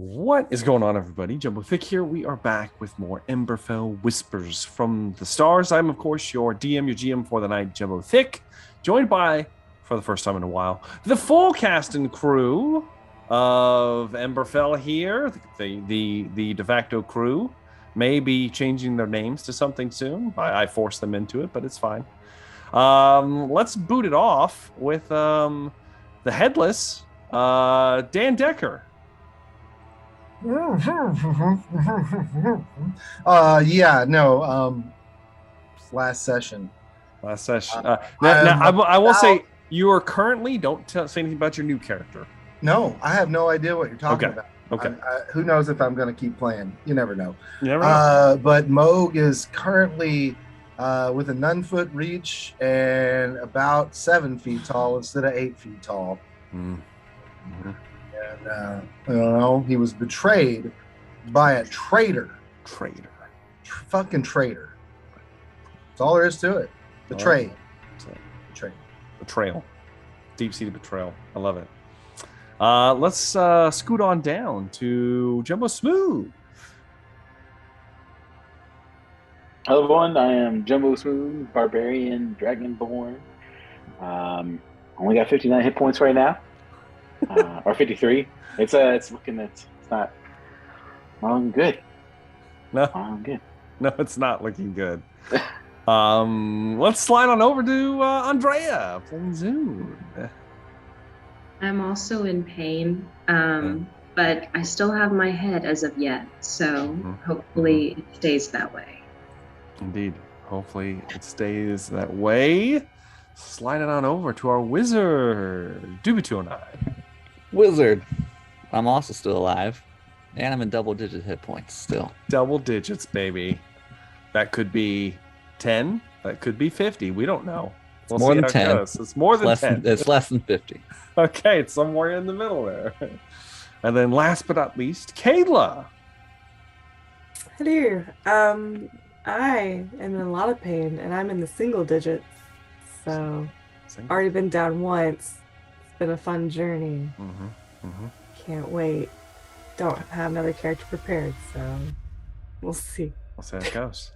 What is going on, everybody? Jumbo Thick here. We are back with more Emberfell Whispers from the Stars. I'm, of course, your DM, your GM for the night, Jumbo Thick, joined by, for the first time in a while, the full cast and crew of Emberfell here. The de facto crew may be changing their names to something soon. I forced them into it, but it's fine. Let's boot it off with the headless Dan Decker. Last session. I will say you are currently, don't say anything about your new character. No, I have no idea what you're talking about. Okay. Who knows if I'm going to keep playing? You never know. But Moog is currently with a 9-foot reach and about 7 feet tall instead of 8 feet tall. Mm-hmm. And he was betrayed by a traitor. Fucking traitor. That's all there is to it. Betrayed. Betrayal. Deep-seated betrayal. I love it. Let's scoot on down to Jumbo Smooth. Hello, everyone. I am Jumbo Smooth, Barbarian, Dragonborn. Only got 59 hit points right now. Or 53. It's not looking good. No, it's not looking good. Let's slide on over to Andrea playing Zoom. I'm also in pain, but I still have my head as of yet, so hopefully it stays that way. Indeed. Hopefully it stays that way. Slide it on over to our wizard, Doobie209. Wizard. I'm also still alive, and I'm in double-digit hit points still. Double digits, baby. That could be 10. That could be 50. We don't know. It's more than 10. It's more than 10. It's less than 50. Okay, it's somewhere in the middle there. And then last but not least, Kayla. Hello. I am in a lot of pain, and I'm in the single digits. So, already been down once. It's been a fun journey. Can't wait. Don't have another character prepared, so we'll see. We'll see how it goes.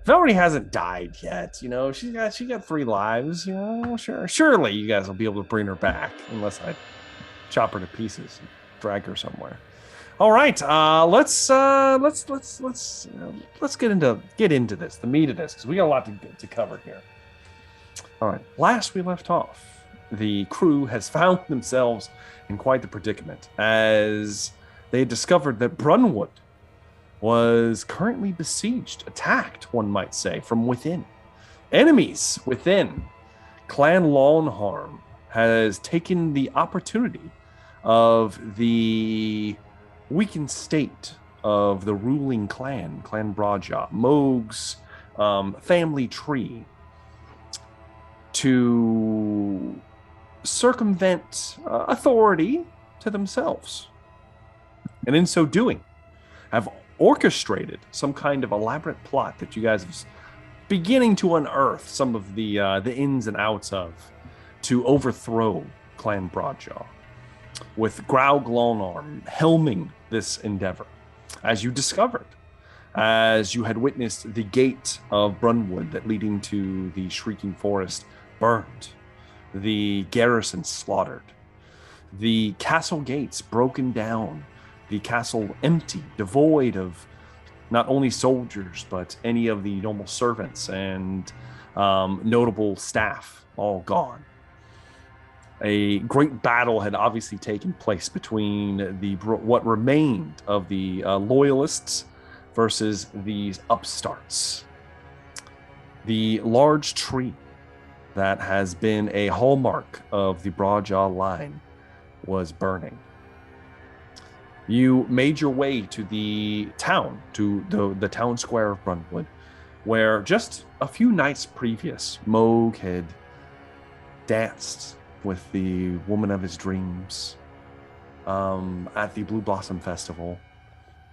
Velree hasn't died yet. You know, she got 3 lives. You know, surely you guys will be able to bring her back, unless I chop her to pieces and drag her somewhere. All right, let's get into this, the meat of this, because we got a lot to cover here. All right, last we left off, the crew has found themselves in quite the predicament as they discovered that Brunwood was currently besieged, attacked, one might say, from within. Enemies within. Clan Lawnharm has taken the opportunity of the weakened state of the ruling clan, Clan Broadjaw, Moog's family tree, to circumvent authority to themselves. And in so doing, have orchestrated some kind of elaborate plot that you guys are beginning to unearth some of the ins and outs of, to overthrow Clan Broadjaw, with Graug Lonarm helming this endeavor. As you discovered, as you had witnessed the gate of Brunwood that leading to the Shrieking Forest burned, the garrison slaughtered, the castle gates broken down, the castle empty, devoid of not only soldiers, but any of the noble servants and notable staff, all gone. A great battle had obviously taken place between what remained of the loyalists versus these upstarts. The large tree that has been a hallmark of the Broadjaw line was burning. You made your way to the town, to the town square of Brunwood, where just a few nights previous, Moog had danced with the woman of his dreams at the Blue Blossom Festival,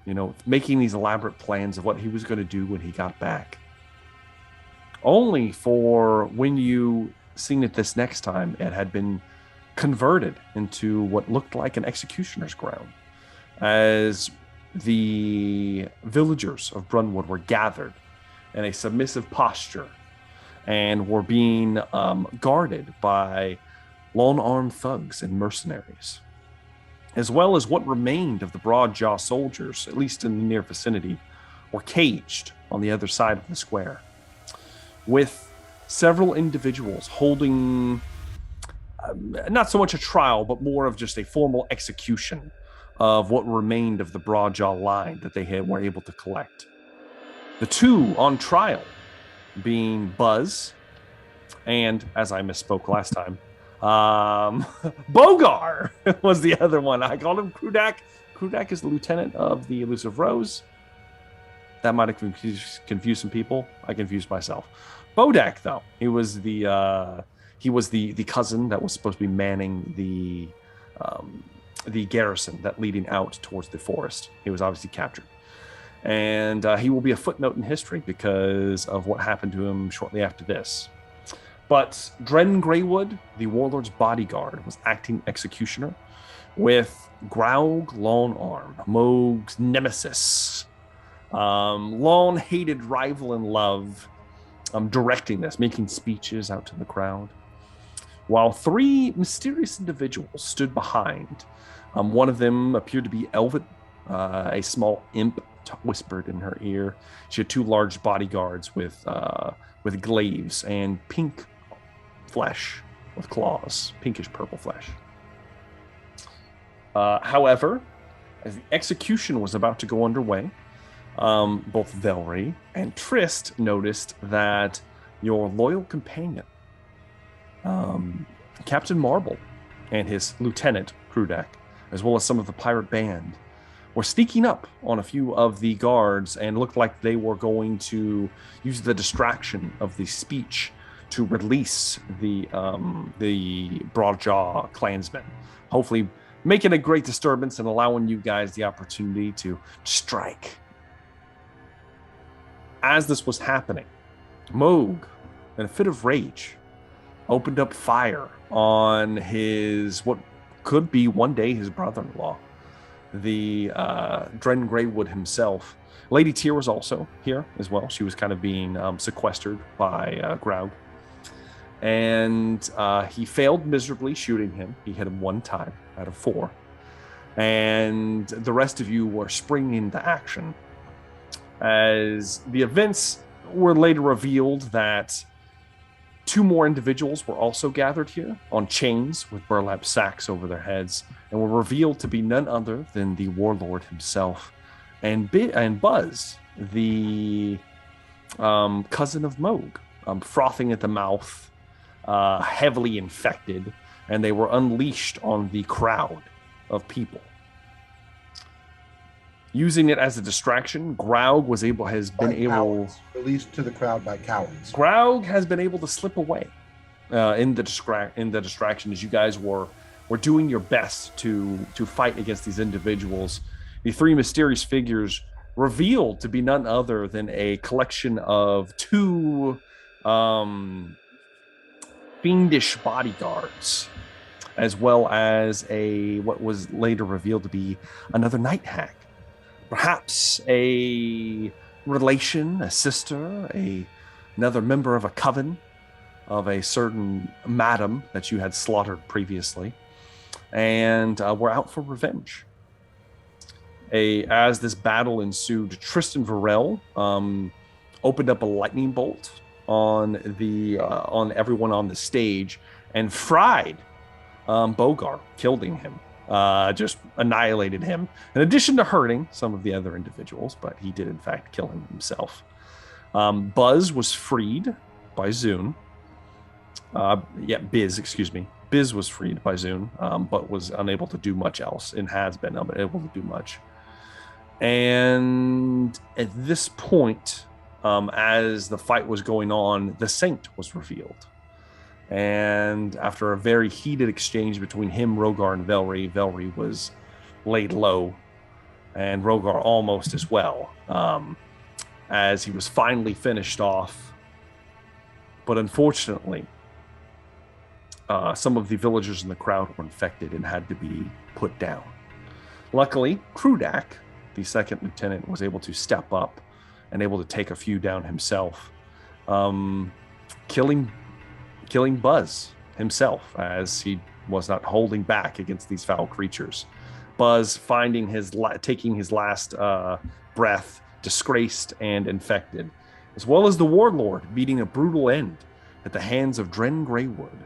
you know, making these elaborate plans of what he was going to do when he got back. Only for when you seen it this next time, it had been converted into what looked like an executioner's ground, as the villagers of Brunwood were gathered in a submissive posture and were being guarded by long-armed thugs and mercenaries, as well as what remained of the Broadjaw soldiers, at least in the near vicinity, were caged on the other side of the square, with several individuals holding not so much a trial, but more of just a formal execution of what remained of the Broadjaw line that they were able to collect. The two on trial being Buzz and, as I misspoke last time, Bogar was the other one. I called him Krudak. Krudak is the lieutenant of the Elusive Rose. That might have confused some people. I confused myself. Bodak, though, he was the cousin that was supposed to be manning the garrison that leading out towards the forest. He was obviously captured, and he will be a footnote in history because of what happened to him shortly after this. But Dren Greywood, the warlord's bodyguard, was acting executioner, with Graug Longarm, Moog's nemesis, long-hated rival in love, directing this, making speeches out to the crowd, while three mysterious individuals stood behind. One of them appeared to be Elvin, a small imp whispered in her ear. She had two large bodyguards with glaives and pink flesh with claws, pinkish purple flesh. However, as the execution was about to go underway, both Velree and Trist noticed that your loyal companion, Captain Marble, and his lieutenant, Krudak, as well as some of the pirate band, were sneaking up on a few of the guards and looked like they were going to use the distraction of the speech to release the Broadjaw clansmen, hopefully making a great disturbance and allowing you guys the opportunity to strike. As this was happening, Moog, in a fit of rage, opened up fire on what could be one day his brother-in-law, the Dren Greywood himself. Lady Tyr was also here as well. She was kind of being sequestered by Graug. And he failed miserably shooting him. He hit him one time out of 4. And the rest of you were springing into action. As the events were later revealed that 2 more individuals were also gathered here on chains with burlap sacks over their heads, and were revealed to be none other than the warlord himself and Buzz, the cousin of Moog, frothing at the mouth, heavily infected, and they were unleashed on the crowd of people. Using it as a distraction, Graug released to the crowd by cowards. Graug has been able to slip away in the distraction as you guys were doing your best to fight against these individuals. The 3 mysterious figures revealed to be none other than a collection of 2 fiendish bodyguards, as well as what was later revealed to be another night hag. Perhaps a relation, a sister, another member of a coven of a certain madam that you had slaughtered previously, and were out for revenge. As this battle ensued, Tristan Varel opened up a lightning bolt on everyone on the stage and fried Bogar, killing him. Just annihilated him, in addition to hurting some of the other individuals, but he did in fact kill him himself. Buzz was freed by Zune. Biz was freed by Zune, but was unable to do much else, and has been unable to do much. And at this point, as the fight was going on, the Saint was revealed. And after a very heated exchange between him, Rogar, and Velree, Velree was laid low, and Rogar almost as well, as he was finally finished off. But unfortunately, some of the villagers in the crowd were infected and had to be put down. Luckily, Krudak, the second lieutenant, was able to step up and able to take a few down himself, killing Buzz himself as he was not holding back against these foul creatures. Buzz taking his last breath, disgraced and infected, as well as the warlord meeting a brutal end at the hands of Dren Greywood,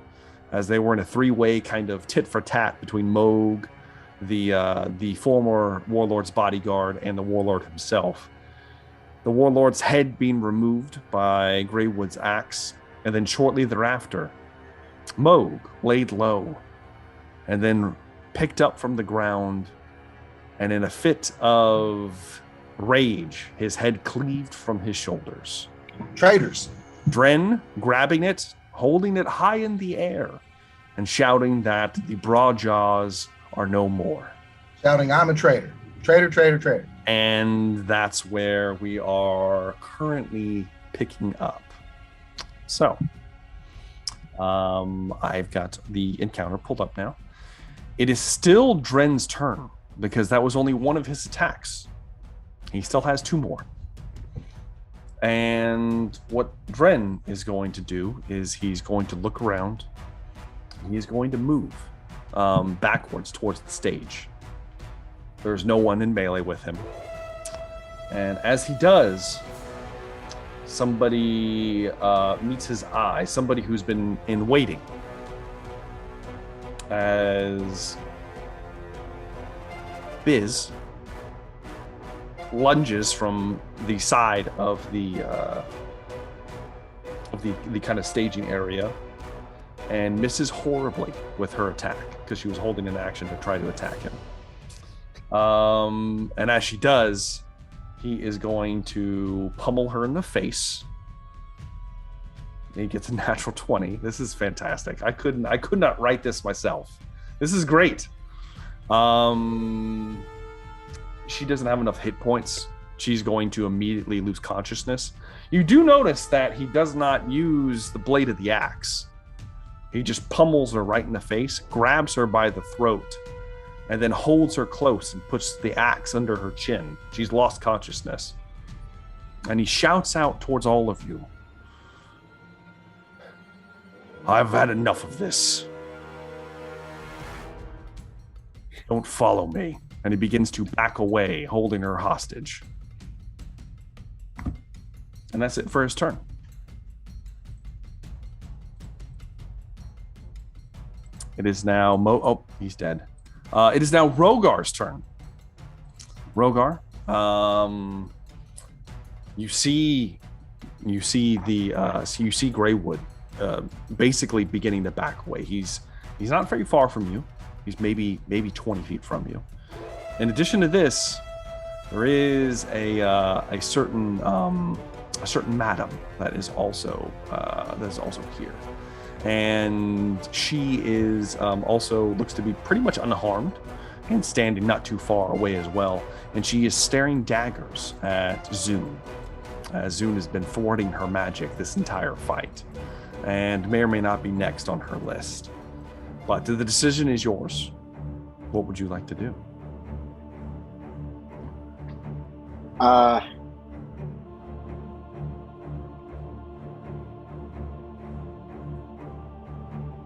as they were in a three-way kind of tit-for-tat between Moog, the former warlord's bodyguard, and the warlord himself. The warlord's head being removed by Greywood's axe, and then shortly thereafter, Moog laid low and then picked up from the ground, and in a fit of rage, his head cleaved from his shoulders. Traitors. Dren grabbing it, holding it high in the air, and shouting that the broad jaws are no more. Shouting, I'm a traitor. Traitor, traitor, traitor. And that's where we are currently picking up. So, I've got the encounter pulled up now. It is still Dren's turn, because that was only one of his attacks. He still has two more. And what Dren is going to do is he's going to look around. He's going to move backwards towards the stage. There's no one in melee with him. And as he does, somebody meets his eye, somebody who's been in waiting. As Biz lunges from the side of the kind of staging area and misses horribly with her attack because she was holding an action to try to attack him. And as she does, he is going to pummel her in the face. He gets a natural 20. This is fantastic. I could not write this myself. This is great. She doesn't have enough hit points. She's going to immediately lose consciousness. You do notice that he does not use the blade of the axe. He just pummels her right in the face, grabs her by the throat, and then holds her close and puts the axe under her chin. She's lost consciousness. And he shouts out towards all of you. I've had enough of this. Don't follow me. And he begins to back away, holding her hostage. And that's it for his turn. It is now oh, he's dead. It is now Rogar's turn. Rogar, you see Greywood basically beginning to back away. He's not very far from you. He's maybe 20 feet from you. In addition to this, there is a certain madam that is also here, and she is also looks to be pretty much unharmed and standing not too far away as well. And she is staring daggers at Zune, as Zune has been thwarting her magic this entire fight, and may or may not be next on her list. But the decision is yours. What would you like to do?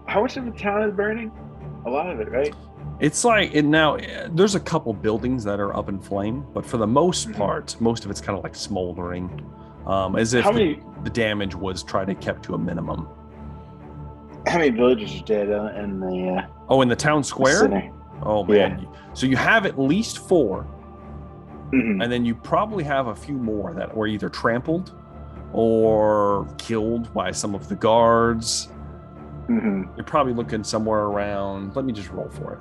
How much of the town is burning? A lot of it, right? It's like now. There's a couple buildings that are up in flame, but for the most part, most of it's kind of like smoldering, as if the damage was tried to kept to a minimum. How many villagers are dead in the? In the town square. Center? Oh man! Yeah. So you have at least 4, and then you probably have a few more that were either trampled or killed by some of the guards. You're probably looking somewhere around. Let me just roll for it.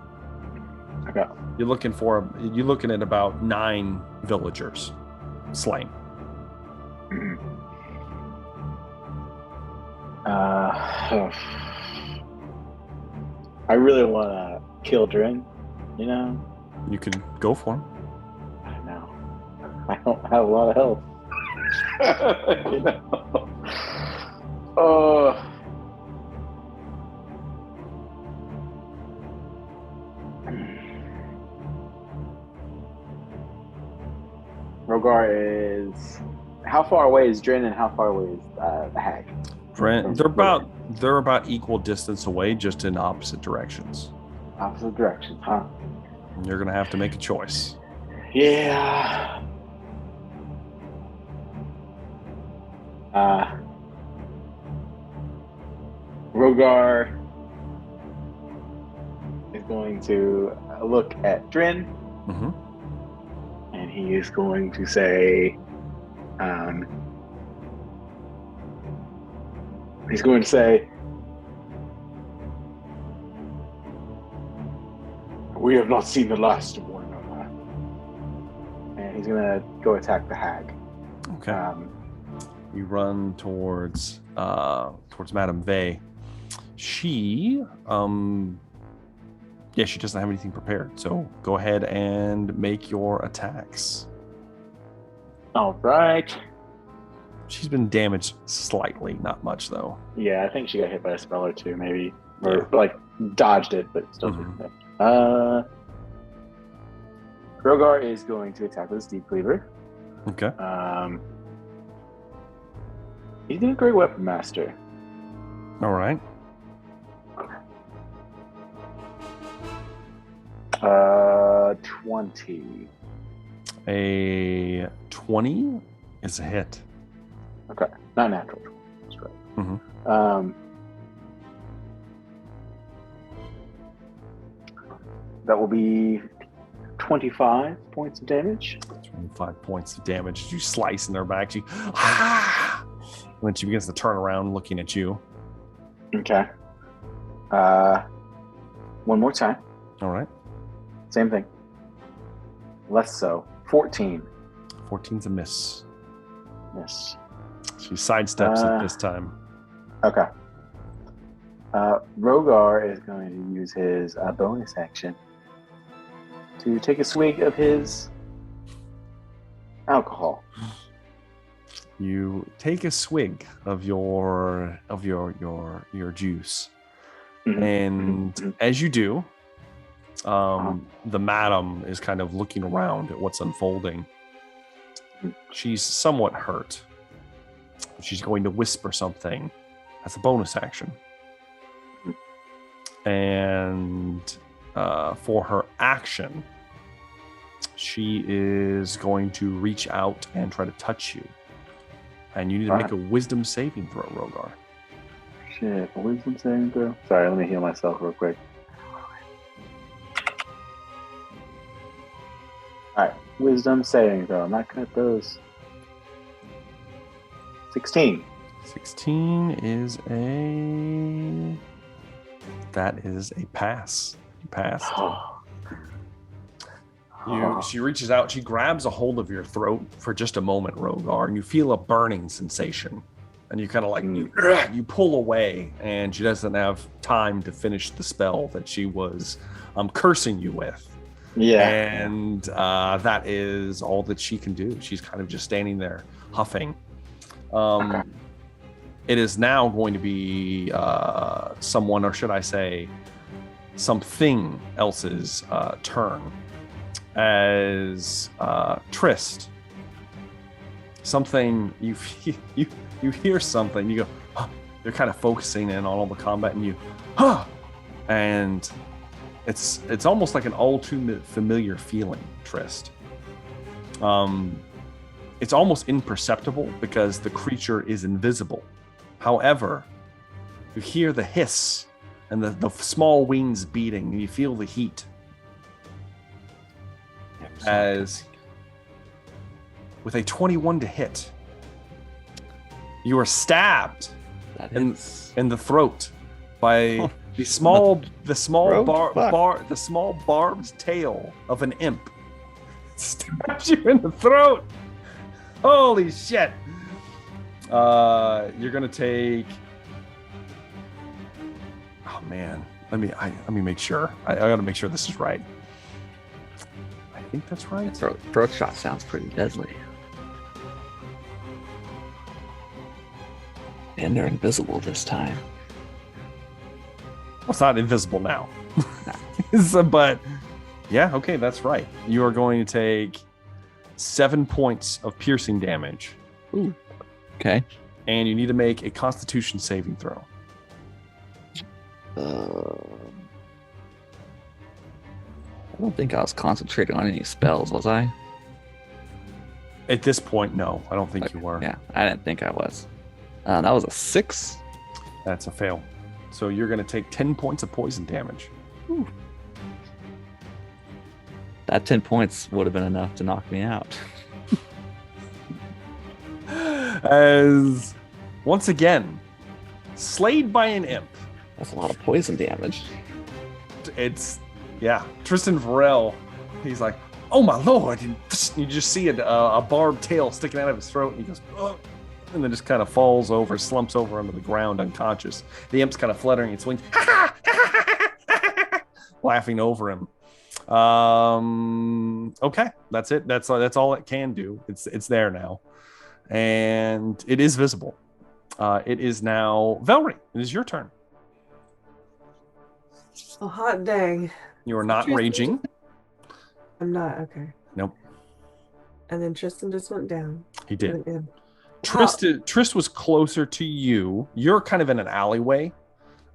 Okay. You're looking at about 9 villagers slain. I really want to kill Dren. You know. You can go for him. I know. I don't have a lot of health. You know. Rogar is. How far away is Drin, and how far away is the hag? Drin, they're about equal distance away, just in opposite directions. Opposite directions, huh? And you're gonna have to make a choice. Yeah. Rogar is going to look at Drin, and he is going to say, "We have not seen the last of one another," and he's going to go attack the hag. Okay. You run towards Madame Vey. She she doesn't have anything prepared, so go ahead and make your attacks. All right. She's been damaged slightly, not much though. Yeah, I think she got hit by a spell or two, maybe, or dodged it, but still. Rogar is going to attack with his Deep Cleaver. Okay. He's a great weapon master. All right. 20. A 20 is a hit. Okay, not natural. That's right. That will be 25 points of damage. 25 points of damage. You slice in their back. She, and then she begins to turn around, looking at you. Okay. One more time. All right. Same thing. Less so. 14. 14's a miss. Miss. She sidesteps it this time. Okay. Rogar is going to use his bonus action to take a swig of his alcohol. You take a swig of your juice, and as you do, the madam is kind of looking around at what's unfolding. She's somewhat hurt. She's going to whisper something as a bonus action, and for her action, she is going to reach out and try to touch you. And you need to make a wisdom saving throw, Rogar. Shit, a wisdom saving throw? Sorry, let me heal myself real quick. Alright, wisdom saving throw. I'm not good at those. 16. 16 is That is a pass. You passed. She reaches out, she grabs a hold of your throat for just a moment, Rogar, and you feel a burning sensation. And you kind of you pull away, and she doesn't have time to finish the spell that she was cursing you with. Yeah. And that is all that she can do. She's kind of just standing there huffing. It is now going to be someone, or should I say, something else's turn. As Trist, something you hear something, you go, huh. You're kind of focusing in on all the combat, and you, huh, and it's almost like an all too familiar feeling, Trist. It's almost imperceptible because the creature is invisible. However, you hear the hiss and the small wings beating, and you feel the heat. As with a 21 to hit, you are stabbed in the throat by the small barbed tail of an imp. Stabs you in the throat. Holy shit! You're gonna take. Oh man, let me make sure. I gotta make sure this is right. I think that's right. Throat shot sounds pretty deadly. And they're invisible this time. Well, it's not invisible now. But yeah, okay, that's right. You are going to take 7 points of piercing damage. Ooh. Okay. And you need to make a Constitution saving throw. I don't think I was concentrating on any spells, was I? At this point, no. I don't think you were. Yeah, I didn't think I was. That was a 6. That's a fail. So you're going to take 10 points of poison damage. Ooh. That 10 points would have been enough to knock me out. As once again, slayed by an imp. That's a lot of poison damage. It's, yeah. Tristan Varel, he's like, oh my lord. And you just see a barbed tail sticking out of his throat. And he goes, oh, and then just kind of falls over, slumps over onto the ground unconscious. The imp's kind of fluttering its wings, laughing over him. Okay, that's it. That's all it can do. It's there now. And it is visible. It is now Velree. It is your turn. Oh, hot dang. You are not raging. I'm not, okay. Nope. And then Tristan just went down. He did. Trist was closer to you. You're kind of in an alleyway,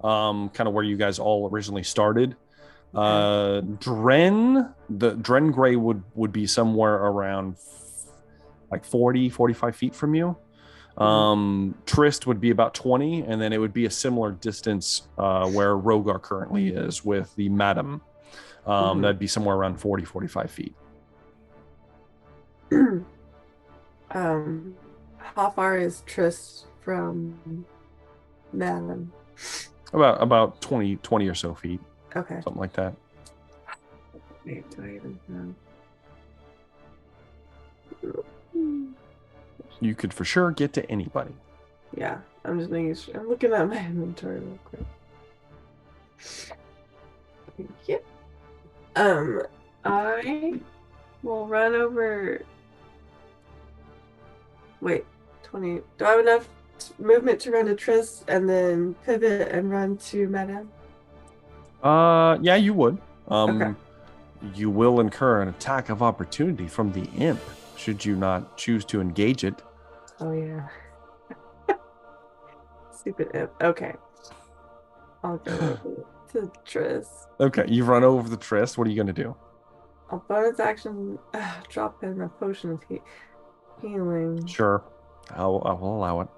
kind of where you guys all originally started. Dren Gray would be somewhere around like 45 feet from you. Trist would be about 20, and then it would be a similar distance where Rogar currently is with the Madam. That'd be somewhere around 45 feet. How far is Trist from Madam? About 20 or so feet. Okay. Something like that. Wait, do I even know? You could for sure get to anybody. Yeah, I'm just making sure. I'm looking at my inventory real quick. Yeah. I will run over. Wait, 20. Do I have enough movement to run to Triss and then pivot and run to Madame? Yeah, you would. Okay. You will incur an attack of opportunity from the imp, should you not choose to engage it. Oh, yeah. Stupid imp. Okay. I'll go over to Triss. Okay, you run over the Triss. What are you going to do? I'll bonus action drop in a potion of healing. Sure. I will allow it.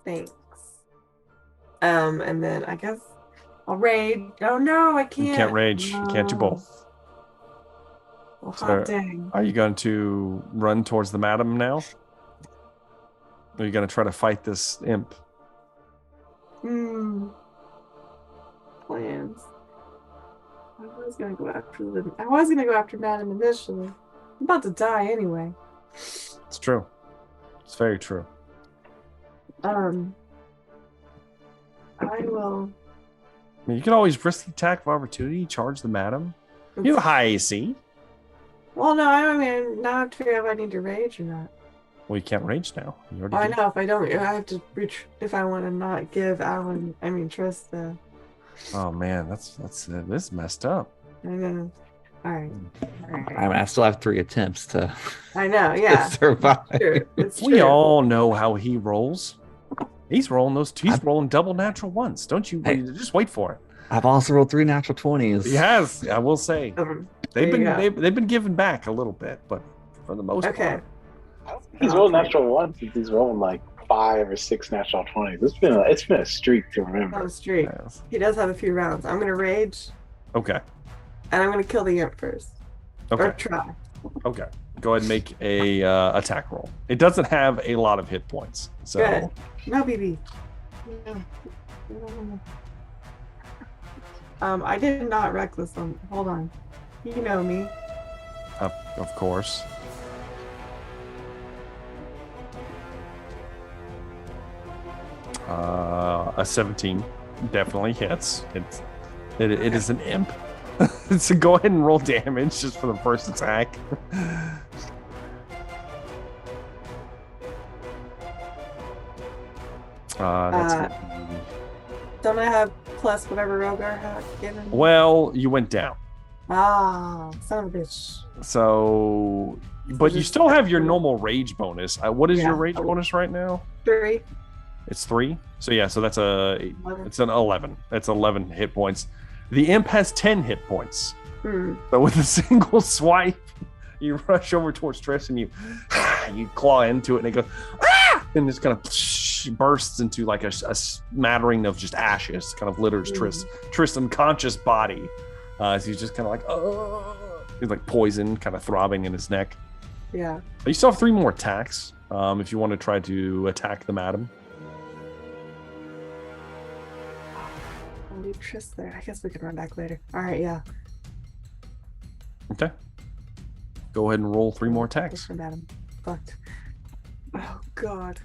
Thanks. And then I guess I'll rage. Oh no, I can't. You can't rage. No. You can't do both. Well, So, hot dang. are you going to run towards the Madam now? Or are you going to try to fight this imp? Plans. I was gonna go after Madam initially. I'm about to die anyway. It's true. It's very true. I will. I mean, you can always risk the attack of opportunity, charge the Madam. You have high AC. Well, no, I mean, now I have to figure out if I need to rage or not. Well, you can't rage now. You already I did. know, if I don't, I have to reach, if I want to not give Triss the. Oh man, that's this is messed up. I know. All right. I mean, I still have 3 attempts to, I know, yeah. to survive. It's We true. all know how he rolls. He's rolling those. He's rolling double natural ones. Don't you? Hey. Just wait for it. I've also rolled 3 natural 20s. He has. I will say There you go. they've been giving back a little bit, but for the most Okay. part, He's rolled natural ones. He's rolling like 5 or 6 natural 20s. It's been a streak to remember. On the street. yes. He does have a few rounds. I'm gonna rage, Okay. and I'm gonna kill the imp first. Or Okay. try. Okay. Go ahead and make a attack roll. It doesn't have a lot of hit points, so Good. No, BB. No. I did not wreck this one. Hold on. You know me. of course. A 17 definitely hits. It is an imp. So go ahead and roll damage just for the first attack. That's Don't I have plus whatever Rogar had given? well, you went down. Ah, son of a bitch. So, but you still have your normal rage bonus. What is your rage bonus right now? 3. It's 3. So yeah, so that's 11. It's an 11. That's 11 hit points. The imp has 10 hit points. So with a single swipe, you rush over towards Triss and you claw into it, and it goes, ah! And just kind of bursts into like a smattering of just ashes, kind of litters Triss' unconscious body. As he's just kind of like, oh, he's like poison, kind of throbbing in his neck. Yeah. You still have 3 more attacks. If you want to try to attack the madam. I'll leave Triss there. I guess we can run back later. All right, yeah. Okay. Go ahead and roll 3 more attacks. Madam. Fucked. Oh, God.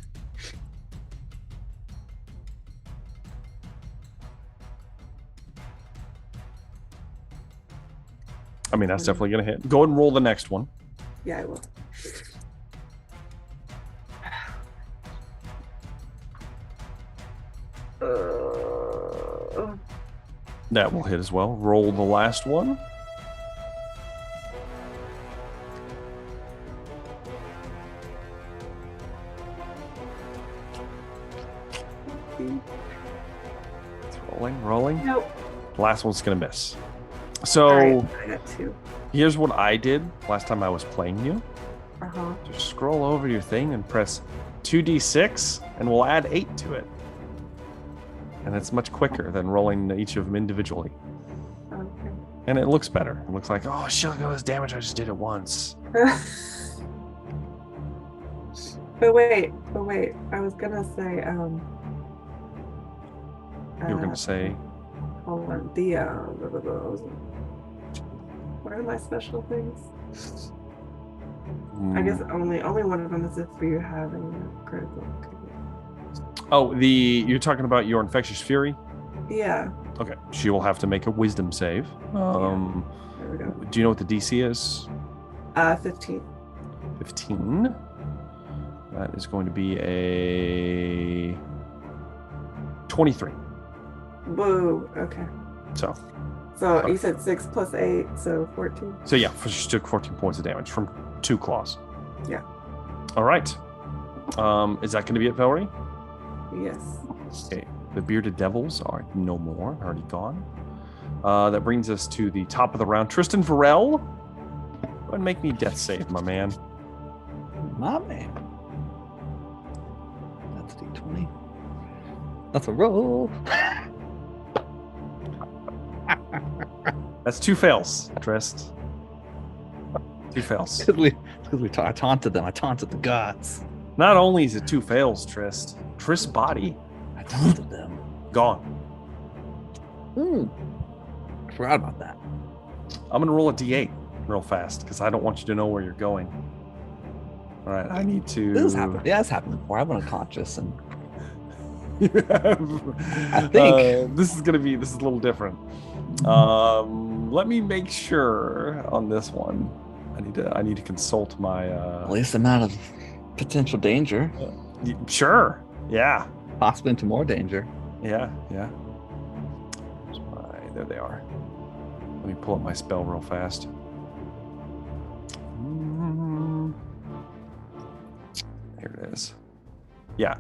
I mean, that's definitely going to hit. Go ahead and roll the next one. Yeah, I will. That will hit as well. Roll the last one. It's rolling. Nope. Last one's going to miss. So, right, I got 2. Here's what I did last time I was playing you. Uh-huh. Just scroll over your thing and press 2d6, and we'll add 8 to it. And it's much quicker than rolling each of them individually. Okay. And it looks better. It looks like, oh shit, look at this damage I just did it once. But wait. I was gonna say, You were gonna say? Hold on. What are my special things? I guess only one of them is if you have any critical. Oh, you're talking about your infectious fury? Yeah. Okay, she will have to make a wisdom save. There we go. Do you know what the DC is? 15. 15. That is going to be a 23. Whoa. Okay. So you said 6 plus 8, so 14. So yeah, she took 14 points of damage from 2 claws. Yeah. All right. Is that going to be it, Velree? Yes. Okay. The bearded devils are no more, already gone. That brings us to the top of the round. Tristan Varel, go ahead and make me death save, my man. My man. That's a D20. That's a roll. That's 2 fails, Trist. 2 fails. I taunted them. I taunted the gods. Not only is it 2 fails, Trist. Trist's body, I taunted them. Gone. Forgot about that. I'm gonna roll a D8 real fast because I don't want you to know where you're going. All right, I need to. This has happened. Yeah, it's happened before. I'm unconscious, and I think this is a little different. Let me make sure on this one. I need to consult my least amount of potential danger. Sure. Yeah. Possibly into more danger. Yeah. There they are. Let me pull up my spell real fast. Here it is. Yeah.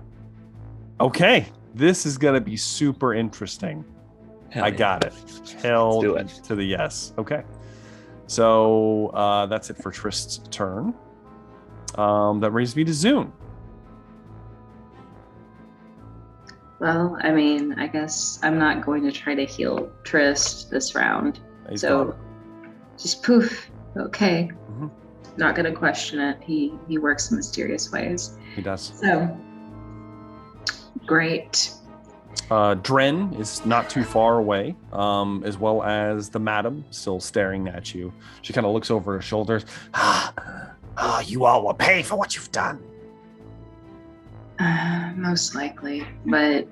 Okay. This is going to be super interesting. I got it. Hell to the yes. Okay. So that's it for Trist's turn. That brings me to Zune. Well, I mean, I guess I'm not going to try to heal Trist this round. So just poof. Okay. Mm-hmm. Not going to question it. He works in mysterious ways. He does. So great. Dren is not too far away, as well as the madam still staring at you. She kind of looks over her shoulders. You all will pay for what you've done. Most likely, but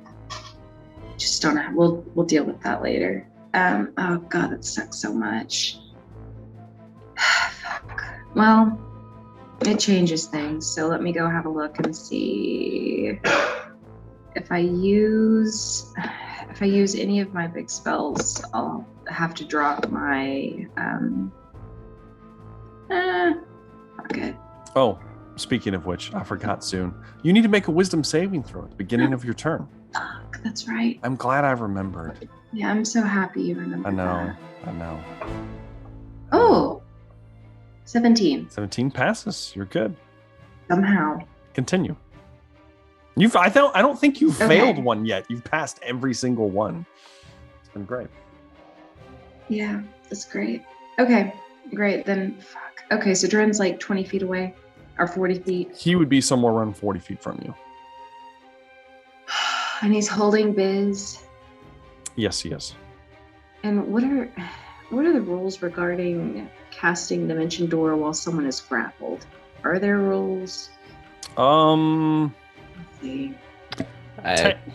just don't have. We'll deal with that later. Oh God, that sucks so much. Fuck. Well, it changes things. So let me go have a look and see if I use any of my big spells. have to drop my okay. Oh, speaking of which, I forgot soon. You need to make a wisdom saving throw at the beginning of your turn. Fuck, that's right. I'm glad I remembered. Yeah, I'm so happy you remembered. I know. Oh, 17. 17 passes. You're good. Somehow. Continue. I don't think you've failed one yet. You've passed every single one. It's been great. Yeah, that's great. Okay, great. Then, fuck. Okay, so Dren's like 20 feet away, or 40 feet. He would be somewhere around 40 feet from you. And he's holding Biz. Yes, he is. And what are the rules regarding casting Dimension Door while someone is grappled? Are there rules? Let's see.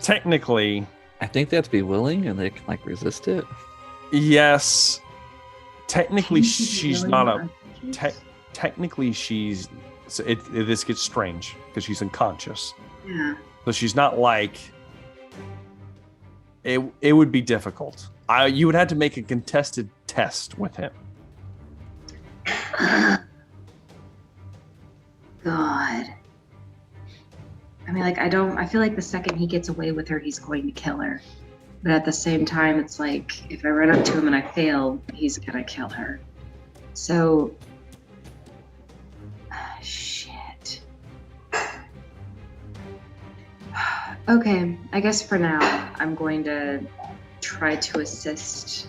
Technically, I think they have to be willing and they can like resist it. Yes. Technically, she's not a. Technically, she's. This gets strange because she's unconscious. Yeah. So she's not like. It would be difficult. You would have to make a contested test with him. God. I mean, like, I feel like the second he gets away with her, he's going to kill her. But at the same time, it's like, if I run up to him and I fail, he's gonna kill her. So, shit. Okay, I guess for now, I'm going to try to assist.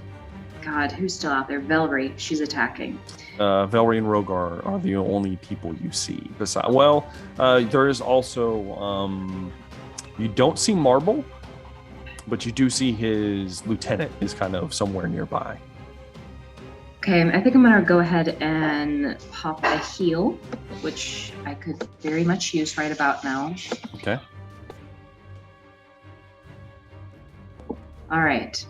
God, who's still out there? Velree, she's attacking. Velree and Rogar are the only people you see. Besides, there is also you don't see Marble, but you do see his lieutenant is kind of somewhere nearby. Okay, I think I'm gonna go ahead and pop a heal, which I could very much use right about now. Okay. All right.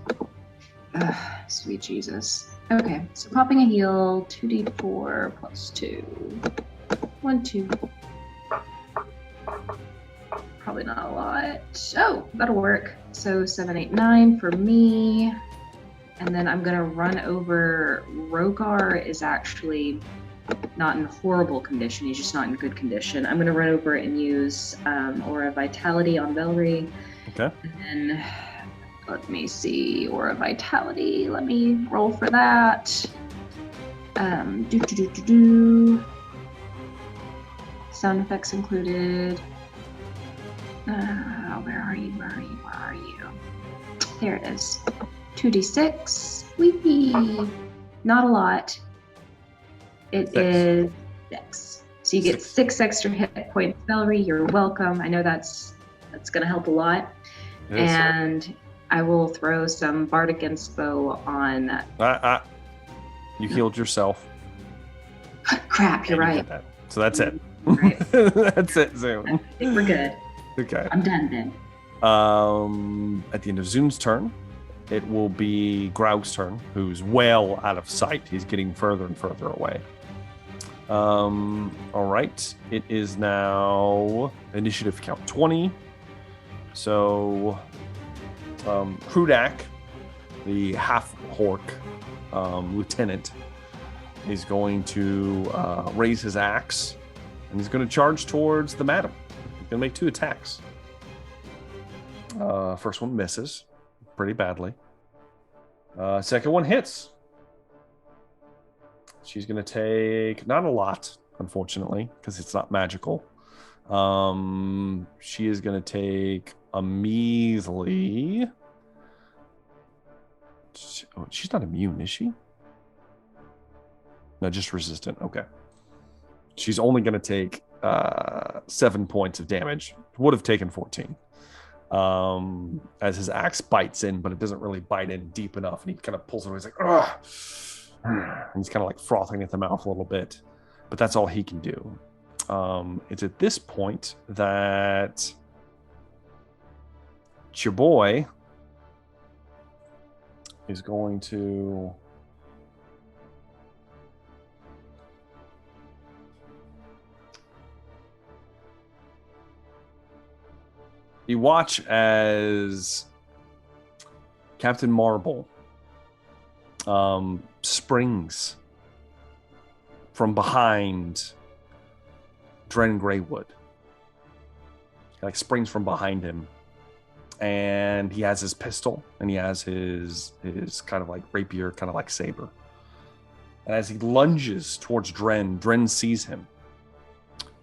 Sweet Jesus. Okay, so popping a heal, 2d4 plus 2. 1, 2. Probably not a lot. Oh, that'll work. So 7, 8, 9 for me. And then I'm going to run over. Rogar is actually not in horrible condition. He's just not in good condition. I'm going to run over and use Aura Vitality on Velree. Okay. And then let me see. Aura Vitality. Let me roll for that. Sound effects included. Where are you? There it is. 2d6. Whee! Not a lot. It is 6. So you get 6 extra hit points. Velree, you're welcome. I know that's going to help a lot. Yes, and sir. I will throw some Bardic Inspo on. You healed yourself. Crap, you're right. So that's it. Right. That's it, Zoom. I think we're good. Okay. I'm done then. At the end of Zoom's turn, it will be Graug's turn, who's well out of sight. He's getting further and further away. All right. It is now initiative count 20. So, Krudak, the half-orc lieutenant, is going to raise his axe, and he's going to charge towards the madam. He's going to make 2 attacks. First one misses pretty badly. Second one hits. She's going to take not a lot, unfortunately, because it's not magical. She is going to take a measly... Oh, she's not immune, is she? No, just resistant. Okay. She's only going to take 7 points of damage. Would have taken 14. As his axe bites in, but it doesn't really bite in deep enough, and he kind of pulls it away. He's like, ugh. And he's kind of like frothing at the mouth a little bit, but that's all he can do. It's at this point that your boy is going to you watch as Captain Marble springs from behind Dren Greywood. Like springs from behind him. And he has his pistol and he has his kind of like rapier, kind of like saber. And as he lunges towards Dren sees him,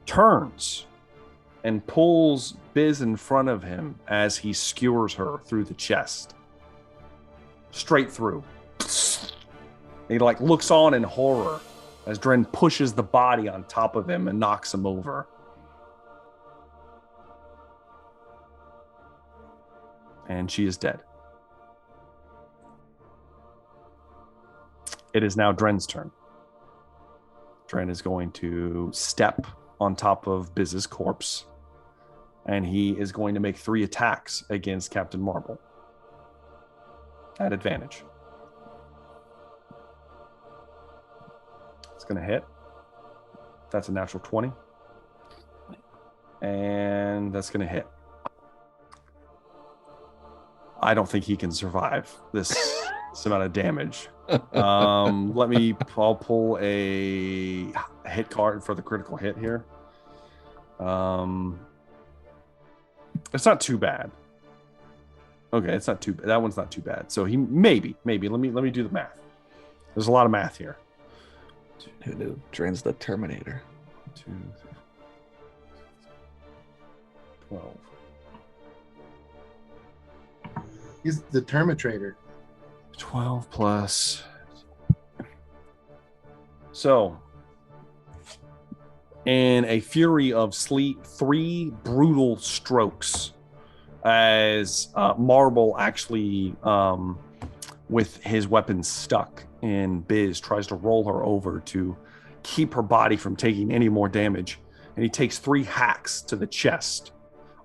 turns, and pulls Biz in front of him as he skewers her through the chest. Straight through. He like looks on in horror as Dren pushes the body on top of him and knocks him over. And she is dead. It is now Dren's turn. Dren is going to step on top of Biz's corpse, and he is going to make 3 attacks against Captain Marble at advantage. It's going to hit. That's a natural 20. And that's going to hit. I don't think he can survive this amount of damage. I'll pull a hit card for the critical hit here. It's not too bad. Okay, it's not too bad. That one's not too bad. So he maybe. Let me do the math. There's a lot of math here. Who knew? Dren's the Terminator. 2, 12. He's the Terminator. 12 plus. So, in a fury of sleep, 3 brutal strokes as Marble actually, with his weapon stuck in Biz, tries to roll her over to keep her body from taking any more damage. And he takes 3 hacks to the chest,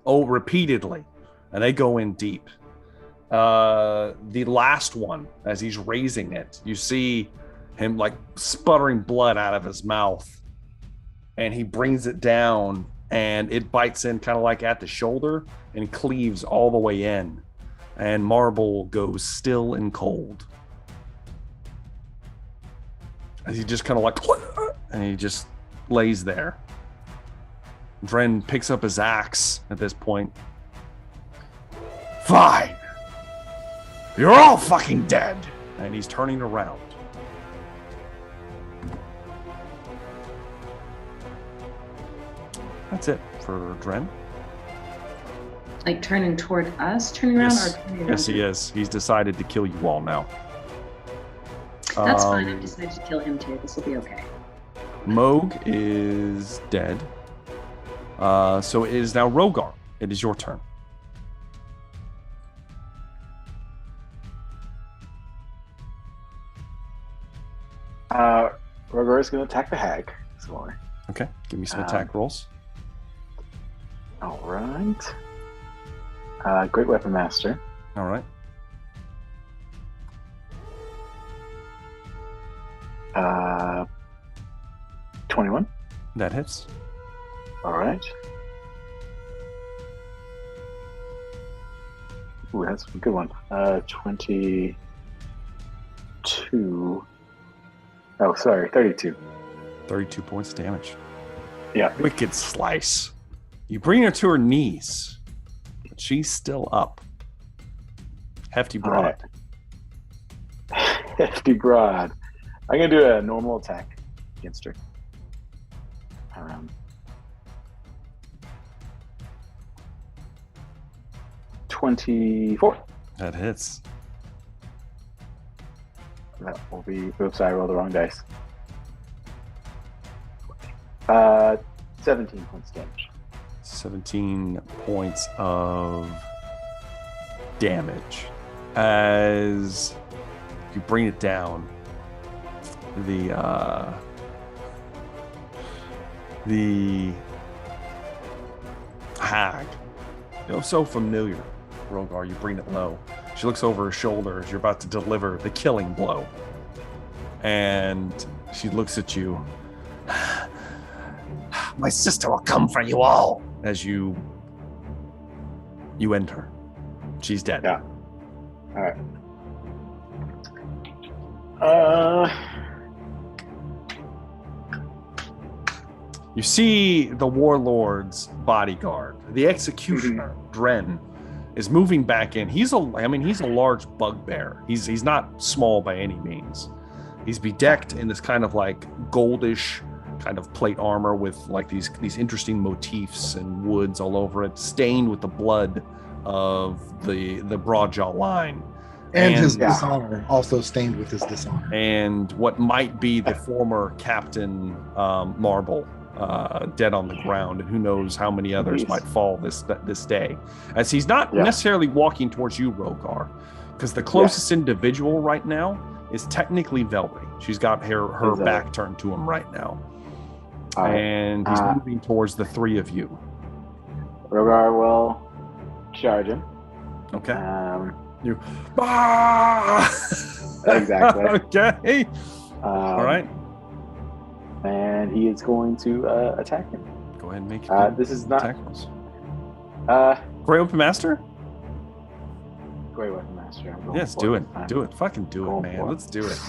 repeatedly, and they go in deep. The last one, as he's raising it, you see him like sputtering blood out of his mouth, and he brings it down and it bites in kind of like at the shoulder and cleaves all the way in, and Marble goes still and cold as he just kind of like, and he just lays there. Dren picks up his axe at this point. Fine. You're all fucking dead. And he's turning around. That's it for Dren. Like turning toward us, turning around, Yes. or turning around? Yes, he is. He's decided to kill you all now. That's fine. I've decided to kill him too. This will be okay. Moog is dead. So it is now Rogar. It is your turn. Rogar is going to attack the hag. So, Okay, give me some attack rolls. All right. Great Weapon Master. All right. 21. That hits. All right. Ooh, that's a good one. 22. Oh, sorry, 32. 32 points of damage. Yeah. Wicked slice. You bring her to her knees, but she's still up. Hefty broad. Right. Hefty broad. I'm going to do a normal attack against her. 24. That hits. That will be... Oops, I rolled the wrong dice. 17 points damage. 17 points of damage. As you bring it down, the hag, so familiar, Rogar, you bring it low. She looks over her shoulder as you're about to deliver the killing blow. And she looks at you. My sister will come for you all. As you end her. She's dead. Yeah. All right. You see the warlord's bodyguard, the executioner, Dren, is moving back in. He's a large bugbear. He's not small by any means. He's bedecked in this kind of like goldish kind of plate armor with like these interesting motifs and woods all over it, stained with the blood of the Broadjaw line. And his dishonor, also stained with his dishonor. And what might be the former Captain Marble, dead on the ground, and who knows how many others might fall this day. As he's not necessarily walking towards you, Rogar, because the closest individual right now is technically Velree. She's got her back turned to him right now. And he's moving towards the three of you. Rogar will charge him. Okay. You. Exactly. Okay. All right. And he is going to attack him. Go ahead and make this is not attack rolls. Great Weapon Master? Great Weapon Master. Yes, do it. Do it. Fucking do it, man. Let's do it.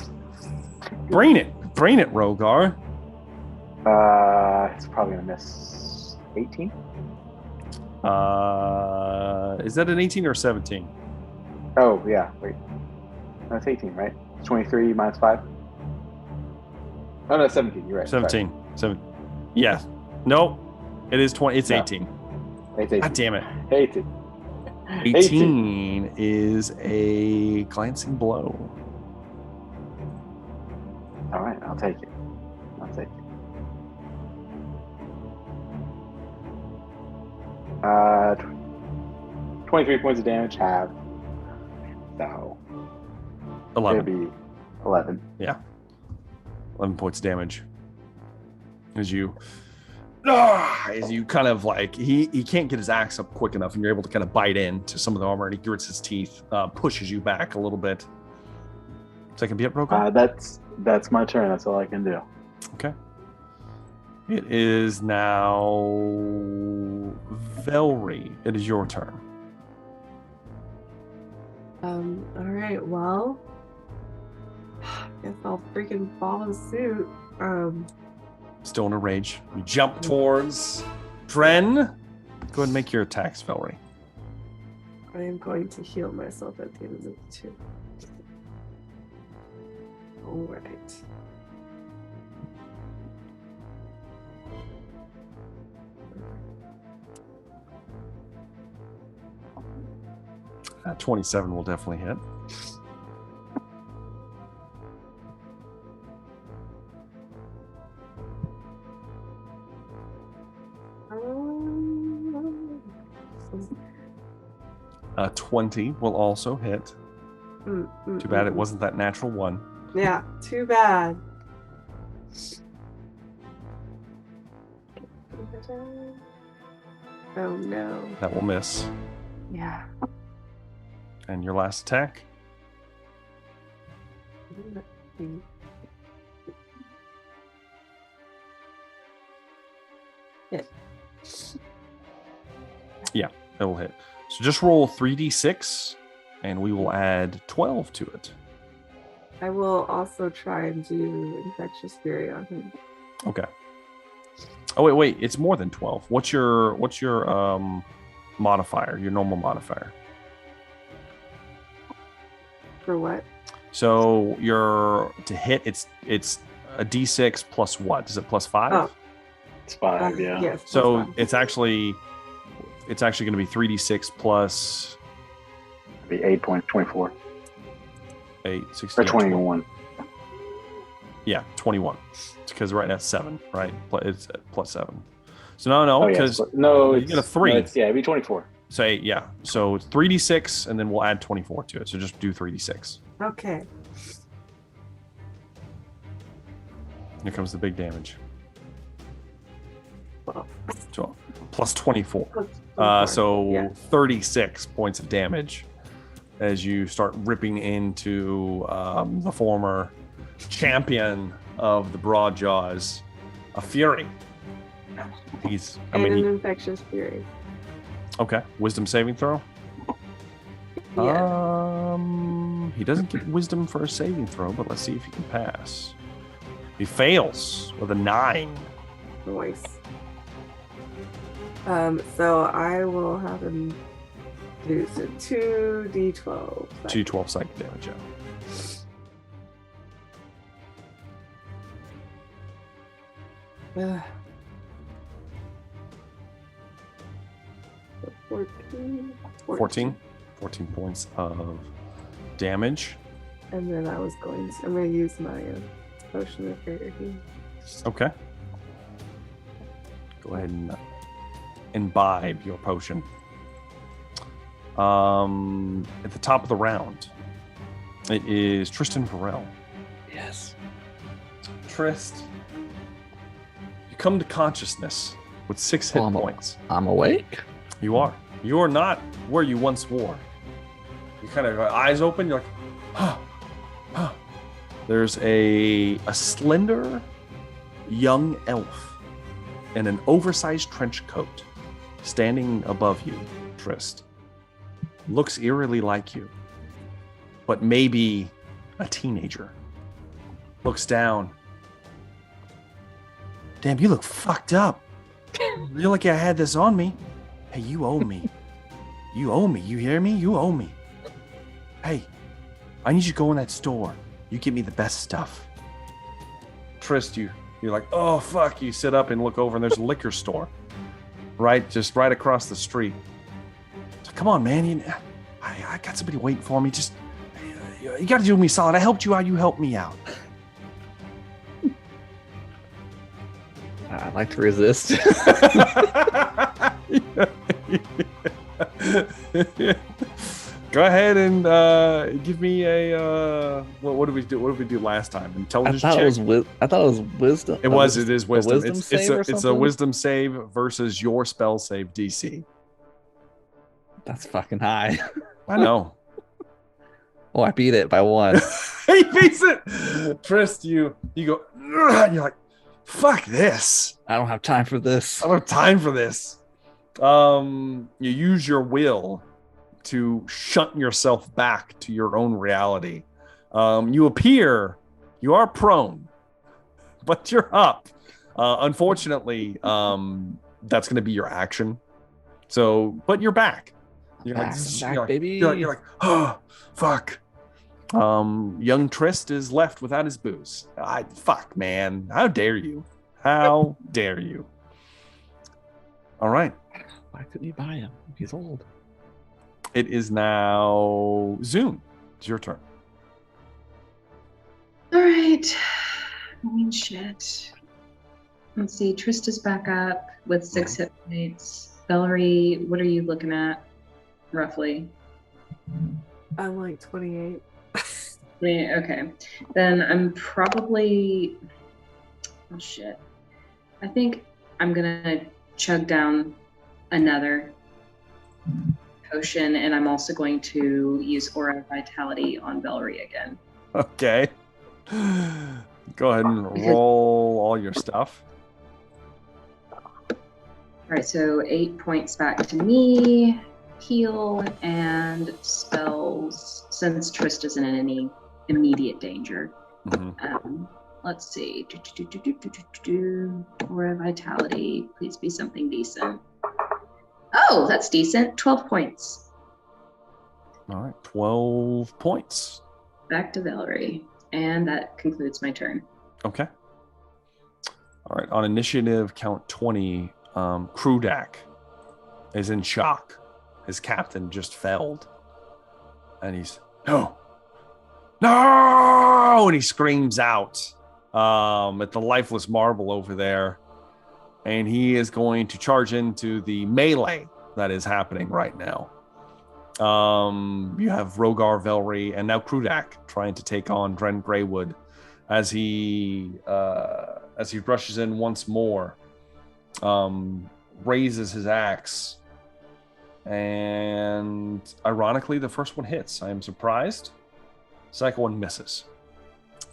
Bring it. Bring it, Rogar. It's probably going to miss 18. Is that an 18 or 17? Oh, yeah. Wait. That's 18, right? 23 minus 5. Oh, no, 17. You're right. 17. 7. Yeah. No. It is 20. It's 18. It's 18. God damn it. 18 is a glancing blow. All right. I'll take it. 23 points of damage halved. So 11. It'll be 11. Yeah. 11 points of damage. As you kind of like, he can't get his axe up quick enough, and you're able to kind of bite into some of the armor, and he grits his teeth, pushes you back a little bit. Second beat, Rogar? That's my turn. That's all I can do. Okay. It is now Velree. It is your turn. All right, well, guess I'll freaking follow suit. Still in a rage. You jump towards Dren. Go ahead and make your attacks, Velree. I am going to heal myself at the end of the two. All right. That 27 will definitely hit. A 20 will also hit. Too bad it wasn't that natural one. Yeah, too bad. Oh no. That will miss. Yeah. And your last attack? Yeah, it will hit. So just roll 3d6, and we will add 12 to it. I will also try and do Infectious Fury on him. Okay. Oh wait, it's more than 12. What's your modifier? Your normal modifier? For what? So to hit, it's a d6 plus what? Is it plus 5? Oh. It's 5, yeah. Yes. So it's actually going to be 3d6 plus. It'll be 8.24. 8, 16, or 21. Yeah, 21. It's because right now it's 7, right? It's plus 7. So no, because you get a 3. No, it'd be 24. Say yeah. So it's 3d6, and then we'll add 24 to it. So just do 3d6. Okay. Here comes the big damage. 12. Plus 24. So yeah. 36 points of damage as you start ripping into the former champion of the Broadjaws, a Fury. An Infectious Fury. Okay. Wisdom saving throw? Yeah. He doesn't get wisdom for a saving throw, but let's see if he can pass. He fails with a 9. Nice. So I will have him do 2d12. 2d12 psychic damage, yeah. 14 points of damage. And then I'm gonna use my potion of greater healing. Okay. Go ahead and imbibe your potion. At the top of the round, it is Tristan Varel. Yes. Trist, you come to consciousness with 6 hit points. I'm awake. You are. You are not where you once were. You kind of eyes open. You're like, huh, huh. There's a slender young elf in an oversized trench coat standing above you, Trist. Looks eerily like you, but maybe a teenager. Looks down. Damn, you look fucked up. You're like I had this on me. Hey, you owe me. You owe me. You hear me? You owe me. Hey, I need you to go in that store. You get me the best stuff. Trist, you're like, oh, fuck. You sit up and look over, and there's a liquor store. Just right across the street. So come on, man. I got somebody waiting for me. Just, you got to do me solid. I helped you out. You helped me out. I'd like to resist. Go ahead and give me a what did we do? What did we do last time? Intelligence check. I thought it was wisdom. It is wisdom. It's a wisdom save versus your spell save DC. That's fucking high. I know. Oh, I beat it by 1. He beats it. Trist, you go. And you're like, fuck this. I don't have time for this. I don't have time for this. You use your will to shunt yourself back to your own reality. You are prone, but you're up. Unfortunately, that's going to be your action. So, but you're back. You're like, baby. You're like, oh, fuck. Young Trist is left without his booze. Fuck, man. How dare you? How dare you? All right. Why couldn't you buy him? He's old. It is now Zoom. It's your turn. All right. I mean, shit. Let's see. Trist is back up with 6 hit points. Velree, what are you looking at, roughly? I'm like 28. Yeah, okay. Then I'm probably... Oh, shit. I think I'm going to chug down another potion, and I'm also going to use Aura of Vitality on Velree again. Okay. Go ahead and roll all your stuff. All right, so 8 points back to me, heal, and spells, since Trist isn't in any immediate danger. Mm-hmm. Let's see. Aura of Vitality, please be something decent. Oh, that's decent. 12 points. All right, 12 points. Back to Velree. And that concludes my turn. Okay. All right, on initiative count 20, Krudak is in shock. His captain just felled. And he's, no! And he screams out at the lifeless marble over there. And he is going to charge into the melee that is happening right now. You have Rogar, Velree, and now Krudak trying to take on Dren Greywood as he rushes in once more, raises his axe, and ironically, the first one hits. I am surprised. Second one misses.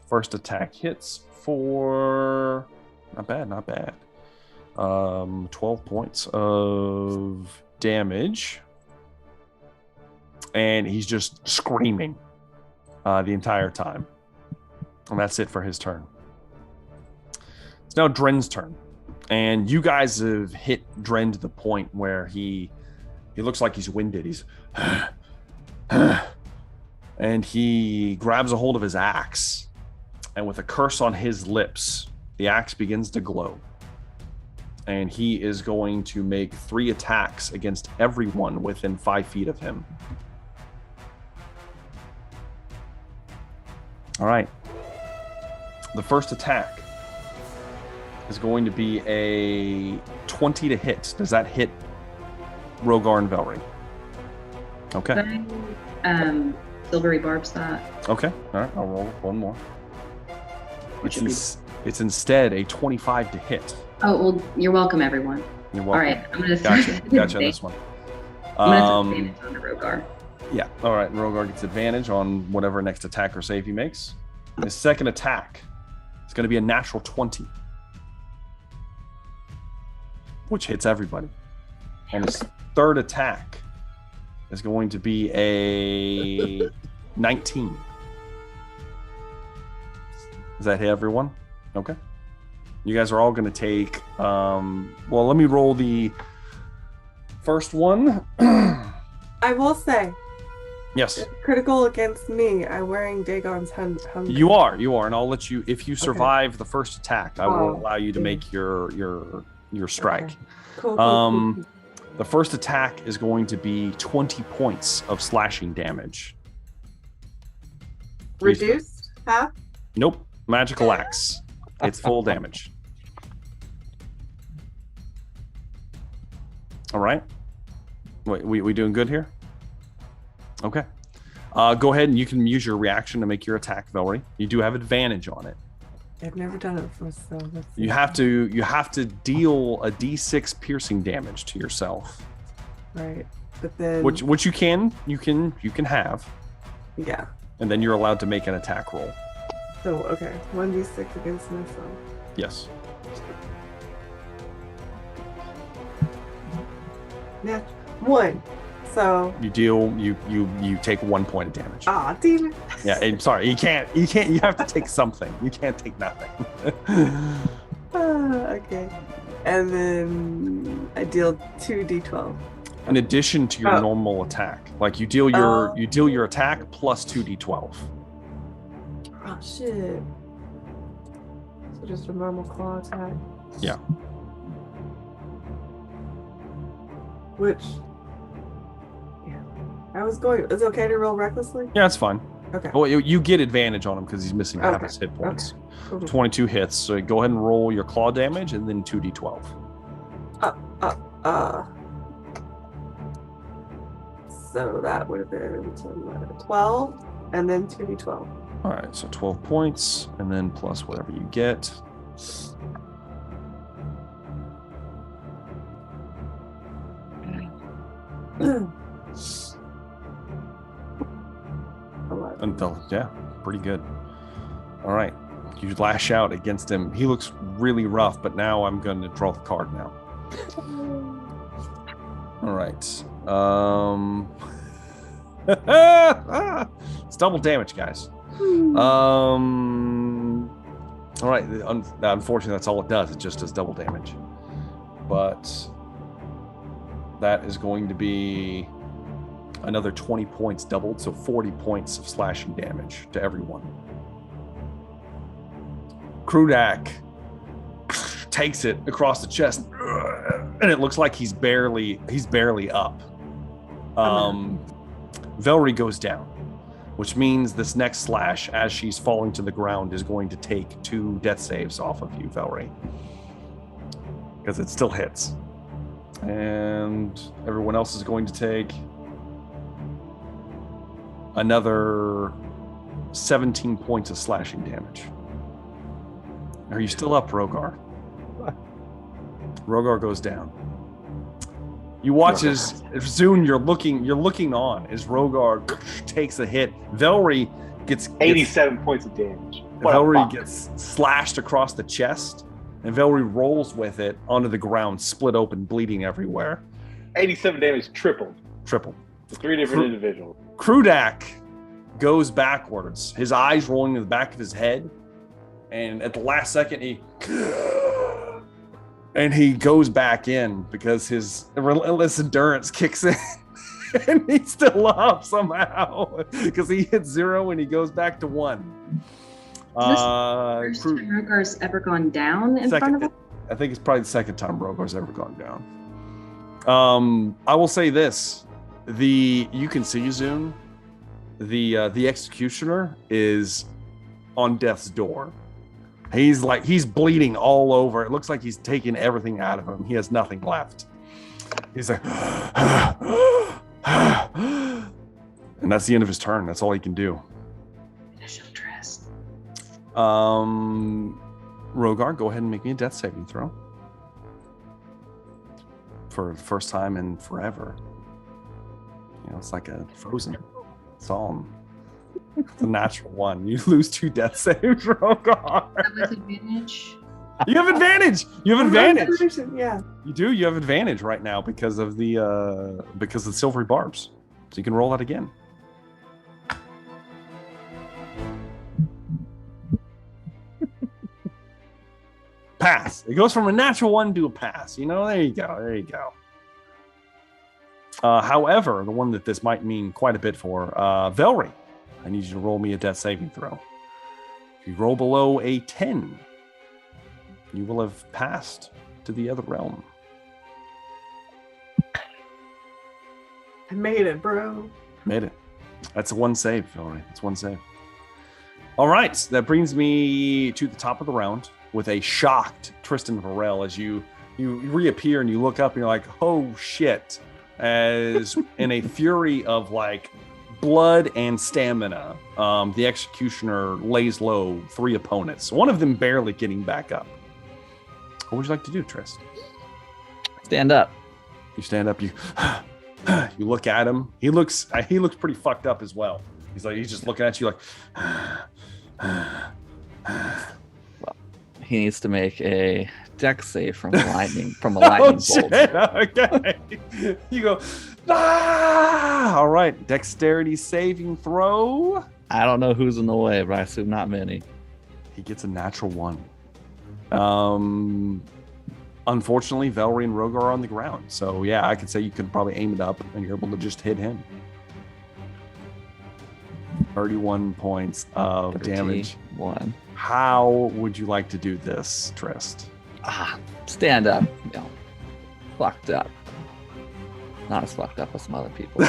First attack hits for not bad. 12 points of damage. And he's just screaming. the entire time. And that's it for his turn. It's now Dren's turn. And you guys have hit Dren to the point where he looks like he's winded. He's and he grabs a hold of his axe. And with a curse on his lips, the axe begins to glow. And he is going to make 3 attacks against everyone within 5 feet of him. All right. The first attack is going to be a 20 to hit. Does that hit Rogar and Velree? Okay. Silvery barbs that. Okay. All right. I'll roll one more. It's instead a 25 to hit. Oh, well, you're welcome, everyone. You're welcome. All right. I'm going to Gotcha on this one. I'm going to advantage on the Rogar. Yeah. All right. Rogar gets advantage on whatever next attack or save he makes. His second attack is going to be a natural 20, which hits everybody. And his third attack is going to be a 19. Does that hit everyone? Okay. You guys are all going to take... well, let me roll the first one. I will say... Yes. It's critical against me. I'm wearing Dagon's hunger. You are, and I'll let you... If you survive the first attack, I will allow you to make your strike. Okay. Cool. The first attack is going to be 20 points of slashing damage. Reduced? Half? Nope. Magical axe. It's full damage. All right. Wait, we doing good here? Okay. Go ahead and you can use your reaction to make your attack, Velree. You do have advantage on it. I've never done it before, so you have to deal a d6 piercing damage to yourself. Right. But then which you can have. Yeah. And then you're allowed to make an attack roll. So okay, 1d6 against myself. Yes. Yeah. 1. So you take 1 point of damage. Ah, damn it. Yeah, I'm sorry. You can't you have to take something. You can't take nothing. Okay. And then I deal 2d12. In addition to your normal attack. Like you deal your attack plus 2d12. Oh shit. So just a normal claw attack. Yeah. Which I was going. Is it okay to roll recklessly? Yeah, it's fine. Okay. Well, you get advantage on him because he's missing half his hit points. Okay. Cool. 22 hits. So go ahead and roll your claw damage and then 2d12. So that would have been 12, and then 2d12. All right. So 12 points, and then plus whatever you get. Yeah, pretty good. All right, you lash out against him. He looks really rough, but now I'm going to draw the card now. All right. It's double damage, guys. All right. Unfortunately, that's all it does. It just does double damage. But that is going to be another 20 points doubled, so 40 points of slashing damage to everyone. Krudak takes it across the chest, and it looks like he's barely up. Velree goes down, which means this next slash, as she's falling to the ground, is going to take 2 death saves off of you, Velree, because it still hits. And everyone else is going to take another 17 points of slashing damage. Are you still up, Rogar? Rogar goes down. You watch as Zune, you're looking on as Rogar takes a hit. Velree gets 87 points of damage. Velree gets slashed across the chest, and Velree rolls with it onto the ground, split open, bleeding everywhere. 87 damage tripled. Tripled. To 3 different individuals. Krudak goes backwards, his eyes rolling to the back of his head, and at the last second he goes back in because his relentless endurance kicks in. And he's still up somehow because he hits 0 and he goes back to 1. Is this the first time Rogar's ever gone down in front of him? I think it's probably the second time Rogar's ever gone down. I will say this: you can see Zune. The executioner is on death's door. He's bleeding all over. It looks like he's taking everything out of him. He has nothing left. He's like, and that's the end of his turn. That's all he can do. Initial dress. Rogar, go ahead and make me a death saving throw. For the first time in forever. It's like a Frozen song. It's a natural 1. You lose 2 death saves, Rogar. With advantage. You have advantage. You have advantage. Yeah. You do. You have advantage right now because of the silvery barbs. So you can roll that again. Pass. It goes from a natural 1 to a pass. There you go. There you go. However, the one that this might mean quite a bit for, Velree, I need you to roll me a death saving throw. If you roll below a 10, you will have passed to the other realm. I made it, bro. Made it. That's a 1 save, Velree. That's 1 save. All right, that brings me to the top of the round with a shocked Tristan Varel as you reappear and you look up and you're like, oh shit. As in a fury of blood and stamina, the executioner lays low 3 opponents, one of them barely getting back up. What would you like to do, Trist? Stand up. You stand up, you look at him. He looks pretty fucked up as well. He's just looking at you like well, he needs to make a dex save from a lightning bolt. Shit. Okay. You go, all right, dexterity saving throw. I don't know who's in the way, but I assume not many. He gets a natural 1. Unfortunately, Velree and Rogar are on the ground. So yeah, I could say you could probably aim it up and you're able to just hit him. 31 points of damage. 1. How would you like to do this, Trist? Stand up. Fucked up. Not as fucked up as some other people.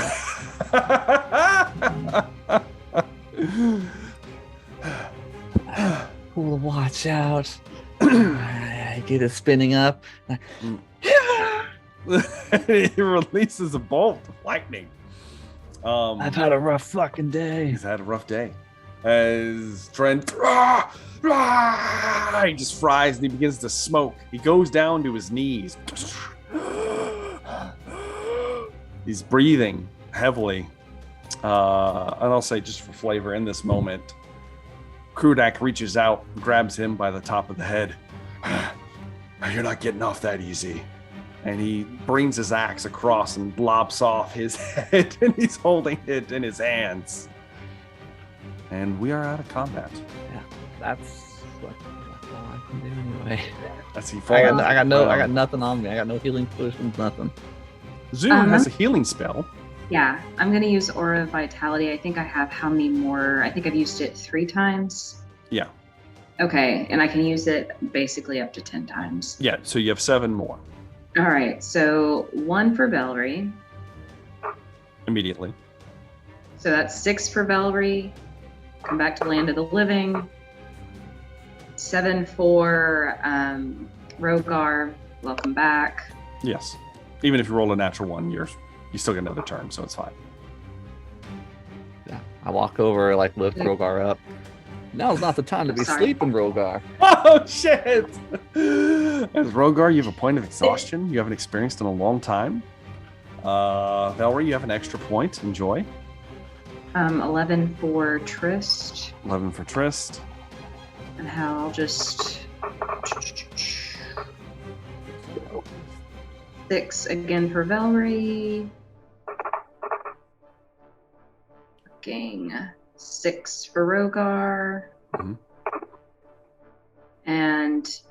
Cool, watch out. I get it spinning up. He releases a bolt of lightning. I've had a rough fucking day. He's had a rough day. As Trent, he just fries and he begins to smoke. He goes down to his knees. He's breathing heavily. And I'll say, just for flavor, in this moment, Krudak reaches out, grabs him by the top of the head. You're not getting off that easy. And he brings his axe across and lops off his head, and he's holding it in his hands. And we are out of combat. Yeah, that's all I can do anyway. As he I got nothing on me. I got no healing potions, nothing. Zoom has a healing spell. Yeah, I'm going to use Aura Vitality. I think I have how many more? I think I've used it 3 times. Yeah. Okay, and I can use it basically up to 10 times. Yeah, so you have 7 more. All right, so 1 for Velree. Immediately. So that's 6 for Velree. Come back to Land of the Living. 7 for Rogar. Welcome back. Yes. Even if you roll a natural 1, you still get another turn, so it's fine. Yeah, I walk over, lift Rogar up. Now's not the time to be sleeping, Rogar. Oh, shit! As Rogar, you have a point of exhaustion you haven't experienced in a long time. Velree, you have an extra point. Enjoy. 11 for Trist. 11 for Trist. And I'll just... 6 again for Velree. Fucking 6 for Rogar, and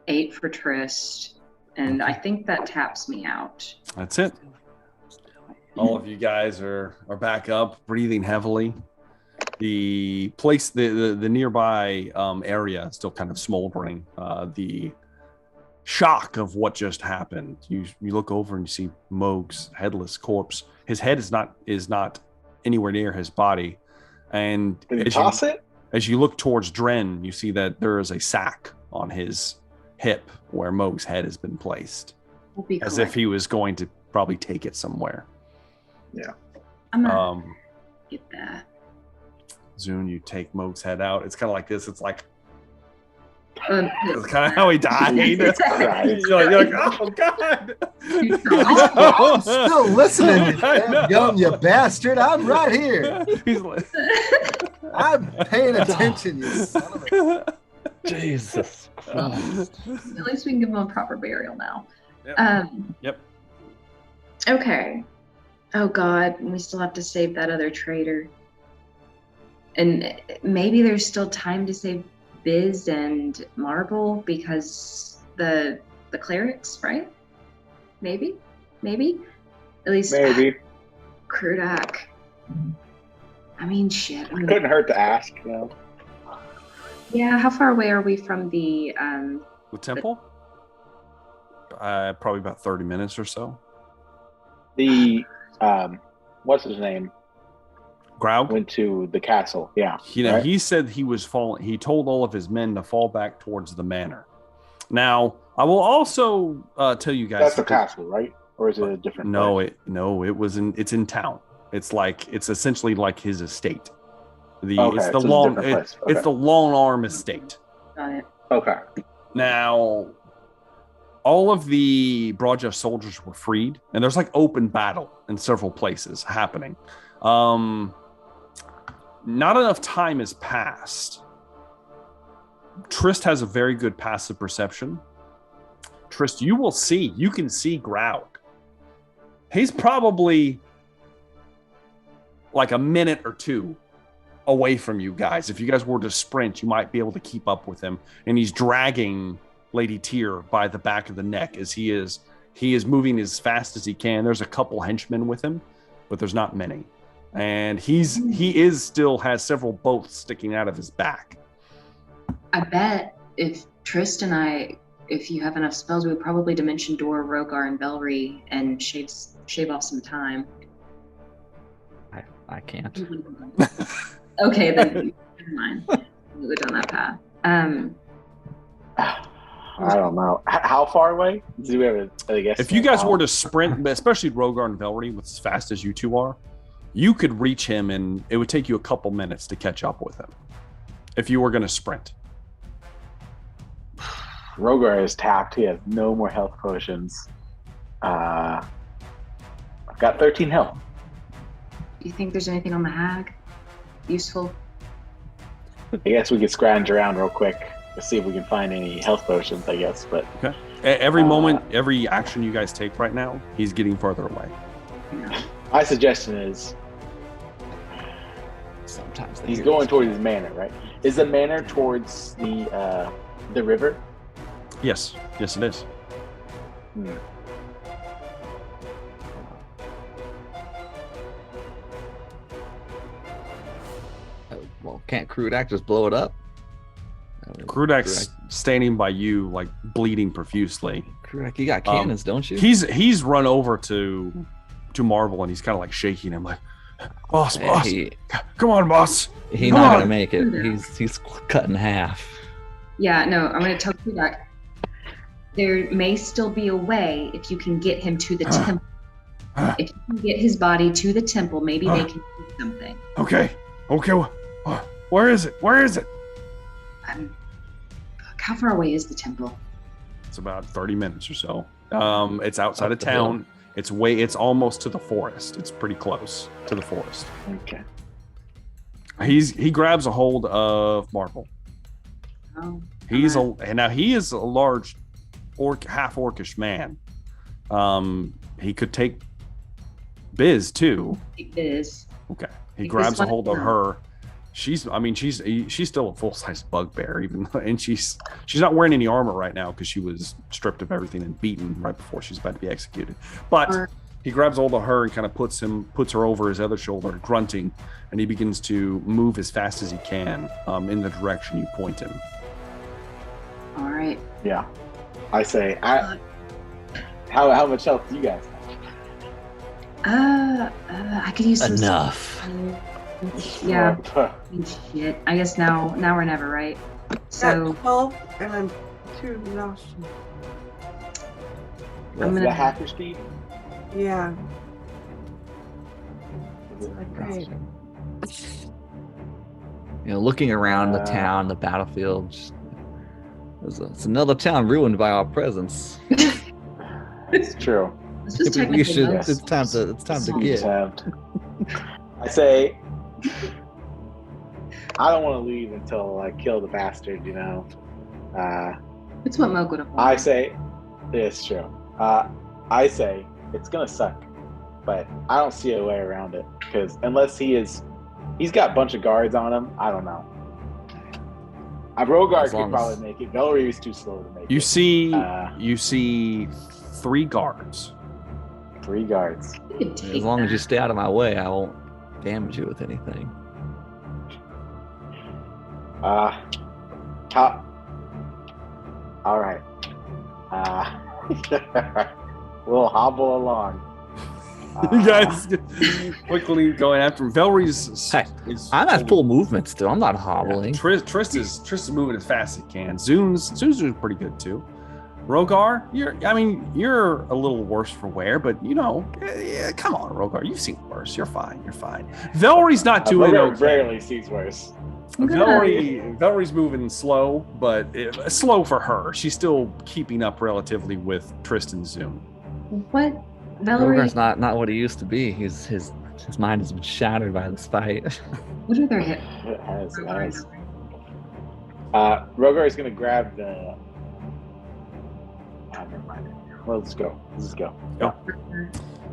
8 for Trist, and I think that taps me out. That's it. All of you guys are back up, breathing heavily. The place, the nearby area is still kind of smoldering. The shock of what just happened. You look over and you see Moog's headless corpse. His head is not anywhere near his body. And as you look towards Dren, you see that there is a sack on his hip where Moog's head has been placed, as if he was going to probably take it somewhere. Yeah. I'm gonna get that. Zune, you take Moog's head out. It's kind of like this. It's like it's kind of how he died. you're like, oh god! I'm still listening, you young, you bastard. I'm right here. He's like, I'm paying attention, you son of a... Jesus Christ. At least we can give him a proper burial now. Yep. Okay. Oh god, we still have to save that other traitor. And maybe there's still time to save Biz and Marble because the clerics, right? Maybe. At least Krudak. I mean, shit. Couldn't hurt to ask, you know. Yeah, how far away are we from the temple? Probably about 30 minutes or so. The what's his name? Graug went to the castle. Yeah. Right? He said he was falling. He told all of his men to fall back towards the manor. Now, I will also tell you guys that's the castle, right? Or is it a different? It's in town. It's essentially like his estate. It's the long arm estate. Got it. Okay. Now, all of the Broadjust soldiers were freed, and there's like open battle in several places happening. Not enough time has passed. Trist has a very good passive perception. Trist, you can see Graug. He's probably like a minute or two away from you guys. If you guys were to sprint, you might be able to keep up with him. And he's dragging Lady Tyr by the back of the neck as he is moving as fast as he can. There's a couple henchmen with him, but there's not many. And he still has several bolts sticking out of his back. I bet if Trist and I, if you have enough spells, we would probably Dimension Door Rogar and Velree and shave off some time. I can't. Okay, then never mind. We'll go down that path. I don't know. How far away? Do we have a guess? If you guys were to sprint, especially Rogar and Velree, with as fast as you two are, you could reach him, and it would take you a couple minutes to catch up with him. If you were going to sprint. Rogar is tapped. He has no more health potions. I've got 13 health. Do you think there's anything on the hag useful? I guess we could scrounge around real quick to see if we can find any health potions, I guess. But okay. Every moment, every action you guys take right now, he's getting further away. My suggestion is sometimes he's going towards his manor, right? Is the manor towards the river? Yes, it is. Well, can't Krudak just blow it up? Krudak's standing by you, like bleeding profusely. Krudak, you got cannons, don't you? He's run over to Marvel, and he's kind of like shaking him, like, boss, come on, boss. He's not gonna make it. He's cut in half. Yeah, no, I'm gonna tell Krudak. There may still be a way if you can get him to the temple. If you can get his body to the temple, maybe they can do something. Okay. Where is it? How far away is the temple? It's about 30 minutes or so. It's outside of town. It's almost to the forest. It's pretty close to the forest. Okay. He grabs a hold of Marvel. Oh. He is a large half orcish man. He could take Biz too. Biz. Okay. He grabs a hold of her, She's still a full-size bugbear, even though, and she's not wearing any armor right now because she was stripped of everything and beaten right before she's about to be executed. But he grabs hold of her and kind of puts her over his other shoulder, grunting, and he begins to move as fast as he can in the direction you point him. All right. Yeah. I say, how much health do you guys have? I could use some enough. Yeah. Shit. I guess now or never, right? So 12, and I'm 2 nauseous. That's the half your speed? Yeah. Great. Looking around the town, the battlefield, it's another town ruined by our presence. It's true. It's time to get. I say, I don't want to leave until I kill the bastard. It's what Mo would have. I say, it's true. I say it's gonna suck, but I don't see a way around it because unless he's got a bunch of guards on him. I don't know. Rogar could probably make it. Velree is too slow to make it. You see 3 guards. 3 guards. As long as you stay out of my way, I won't damage you with anything. All right. We'll hobble along. You guys quickly going after him. Velree's I'm at full movement still. I'm not hobbling. Yeah. Trist is moving as fast as he can. Zune's doing pretty good too. Rogar, you're a little worse for wear, but come on, Rogar, you've seen worse. You're fine. Velree's not doing okay. Rarely sees worse. Velree's moving slow, but slow for her. She's still keeping up relatively with Tristan Zune. What? Velree? Rogar's not what he used to be. His mind has been shattered by this fight. What are their hit? It has. Rogar is going to grab the... never mind. Well, let's go. Go.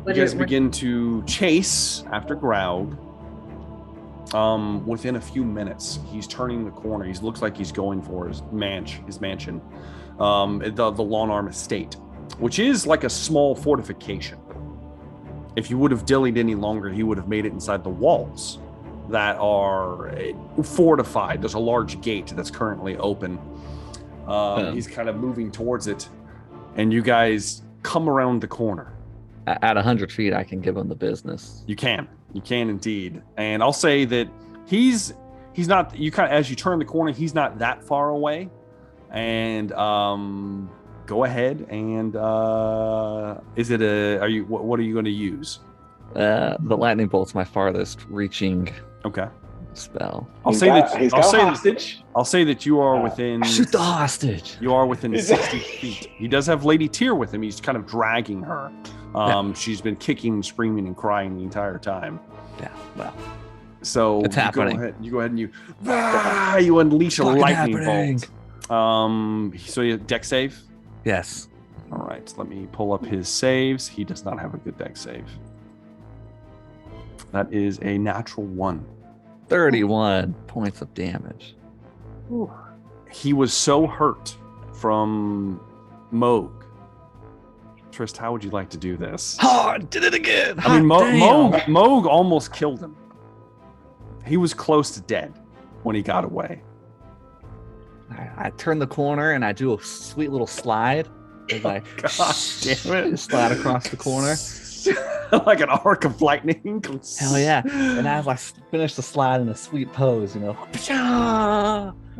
You guys begin to chase after Graug. Within a few minutes, he's turning the corner. He looks like he's going for his mansion, the Long Arm Estate, which is like a small fortification. If you would have dillied any longer, he would have made it inside the walls that are fortified. There's a large gate that's currently open. He's kind of moving towards it, and you guys come around the corner. At 100 feet, I can give him the business. You can indeed. And I'll say that he's not, you kind of, as you turn the corner, he's not that far away. And go ahead and what are you going to use? The lightning bolt's my farthest reaching spell. I'll say that you are within. Shoot the hostage. You are within 60 feet. He does have Lady Tyr with him. He's kind of dragging her. She's been kicking, screaming, and crying the entire time. Yeah, well. So it's happening. You go ahead and you unleash a lightning bolt. So you deck save? Yes. All right. Let me pull up his saves. He does not have a good deck save. That is a natural 1. 31 points of damage. Ooh. He was so hurt from Moog. Trist, how would you like to do this? Oh, I did it again. Moog almost killed him. He was close to dead when he got away. I turn the corner and I do a sweet little slide. As I God damn it. Slide across the corner. Like an arc of lightning. Hell yeah. And as I finish the slide in a sweet pose,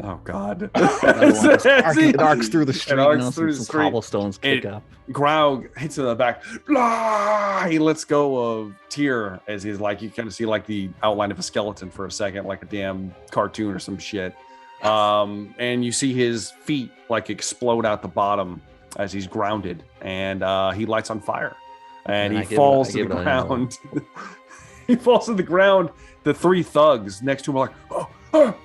Oh, God. It arcs through the street. Some cobblestones kick up. Graug hits in the back. Blah! He lets go of Tyr as he's like, you kind of see like the outline of a skeleton for a second, like a damn cartoon or some shit. And you see his feet like explode out the bottom as he's grounded, and he lights on fire. And he falls to the ground. He falls to the ground. The 3 thugs next to him are like,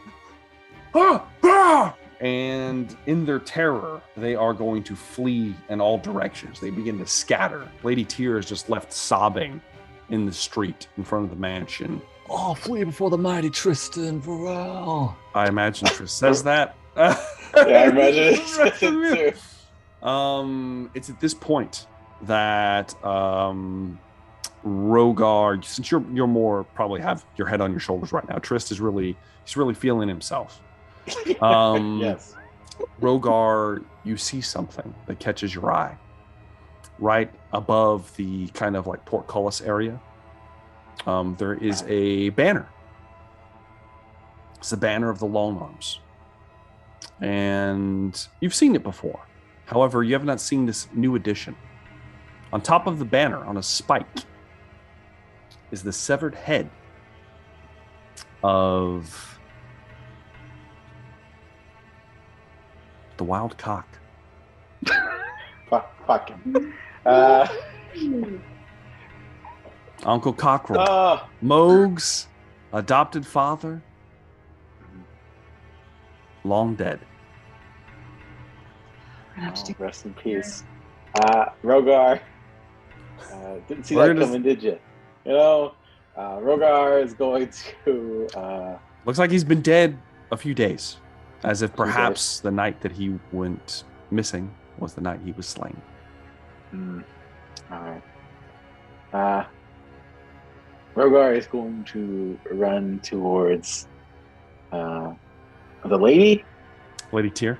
and in their terror, they are going to flee in all directions. They begin to scatter. Lady Tyr is just left sobbing in the street in front of the mansion. Oh, flee before the mighty Tristan Varel. I imagine Triss says that. Yeah, I imagine it too. It's at this point that Rogar, since you're more probably have your head on your shoulders right now, Trist is he's really feeling himself. Yes. Rogar, you see something that catches your eye right above the kind of like portcullis area. There is a banner. It's the banner of the Long Arms. And you've seen it before. However, you have not seen this new edition. On top of the banner, on a spike, is the severed head of the wild cock. Fuck him. Uncle Cockrell. Moog's adopted father. Long dead. Rest in peace. Rogar. Didn't see that coming, did you? You know, Rogar is going to... Looks like he's been dead a few days. As if perhaps the night that he went missing was the night he was slain. All right. Rogar is going to run towards the lady. Lady Tyr.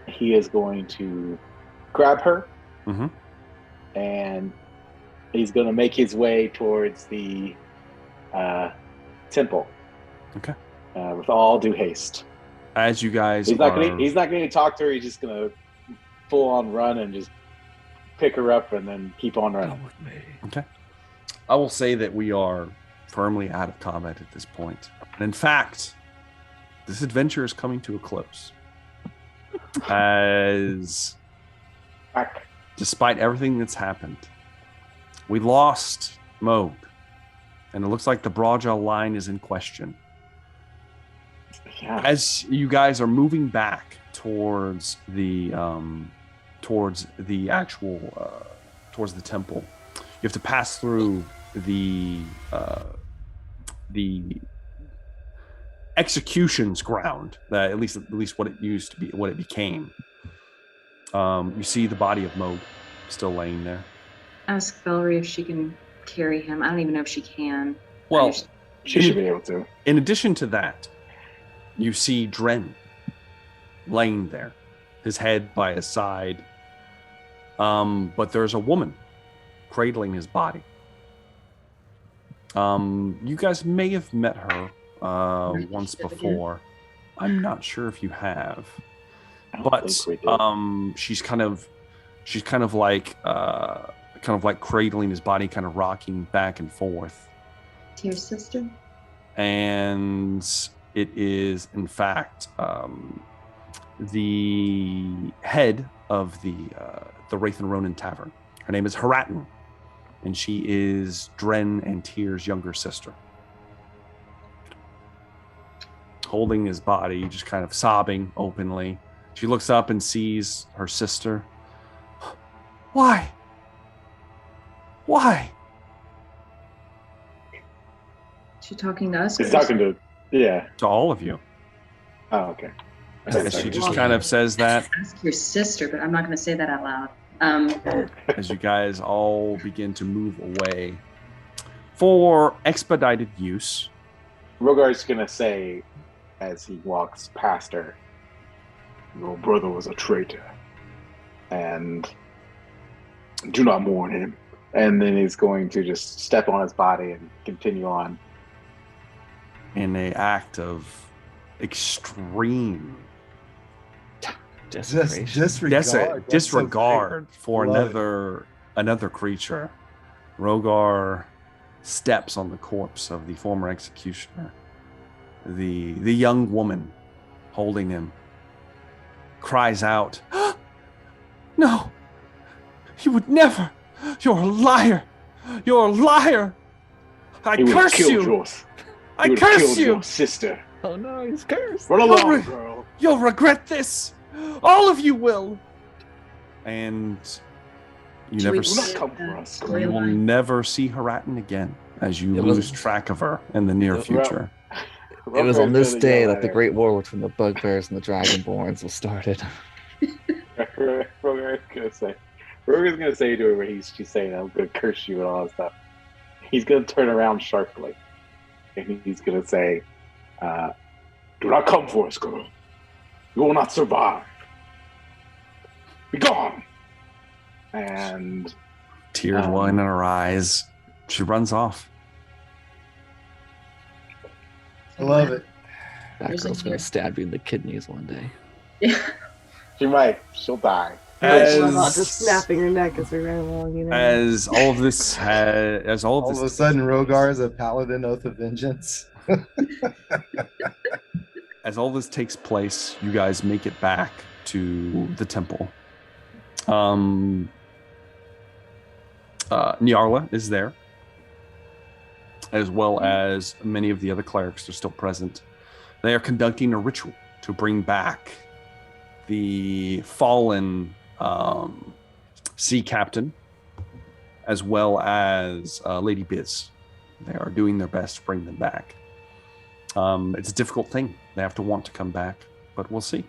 He is going to grab her. Mm-hmm. And he's going to make his way towards the temple. Okay. With all due haste. As you guys he's not going to talk to her. He's just going to full on run and just pick her up and then keep on running. Come with me. Okay. I will say that we are firmly out of combat at this point. And in fact, this adventure is coming to a close. As despite everything that's happened, we lost Moog. And it looks like the Broadjaw line is in question. Yeah. As you guys are moving back towards the temple, you have to pass through the executions ground. That at least what it used to be, what it became. You see the body of Moog still laying there. Ask Velree if she can carry him. I don't even know if she can. Well, she should be able to. In addition to that, you see Dren laying there, his head by his side. But there's a woman cradling his body. You guys may have met her once before. I'm not sure if you have, but she's kind of like cradling his body, kind of rocking back and forth. Tyr's sister. And it is, in fact, the head of the Wraith and Ronin Tavern. Her name is Haratin, and she is Dren and Tyr's younger sister. Holding his body, just kind of sobbing openly. She looks up and sees her sister. Why? Why? She talking to us? She's talking to, to all of you. Oh, okay. She just kind of says that. Ask your sister, but I'm not going to say that out loud. As you guys all begin to move away for expedited use. Rogar's going to say, as he walks past her, your brother was a traitor, and do not mourn him. And then he's going to just step on his body and continue on. In an act of extreme disregard for another creature, Rogar steps on the corpse of the former executioner. The young woman holding him cries out, "No, you would never! You're a liar! You're a liar! I curse you! I curse you! Your sister. Oh no, he's cursed. Run along, girl. You'll regret this. All of you will." And you will never see Haratin again as you lose track of her in the near future. It was on this day that the Great War between the Bugbears and the Dragonborns was started. Rogar's gonna say to her when she's saying, "I'm gonna curse you" and all that stuff. He's gonna turn around sharply, and he's gonna say, "Do not come for us, girl. You will not survive. Be gone." And tears welling in her eyes, she runs off. I love it. That girl's gonna stab you in the kidneys one day. Yeah. She might. She'll die. Just snapping her neck as we run along, you know. As all of this, all of a sudden, Rogar is a paladin oath of vengeance. As all this takes place, you guys make it back to the temple. Nyarla is there, as well as many of the other clerics are still present. They are conducting a ritual to bring back the fallen sea captain, as well as Lady Biz. They are doing their best to bring them back. It's a difficult thing. They have to want to come back, but we'll see.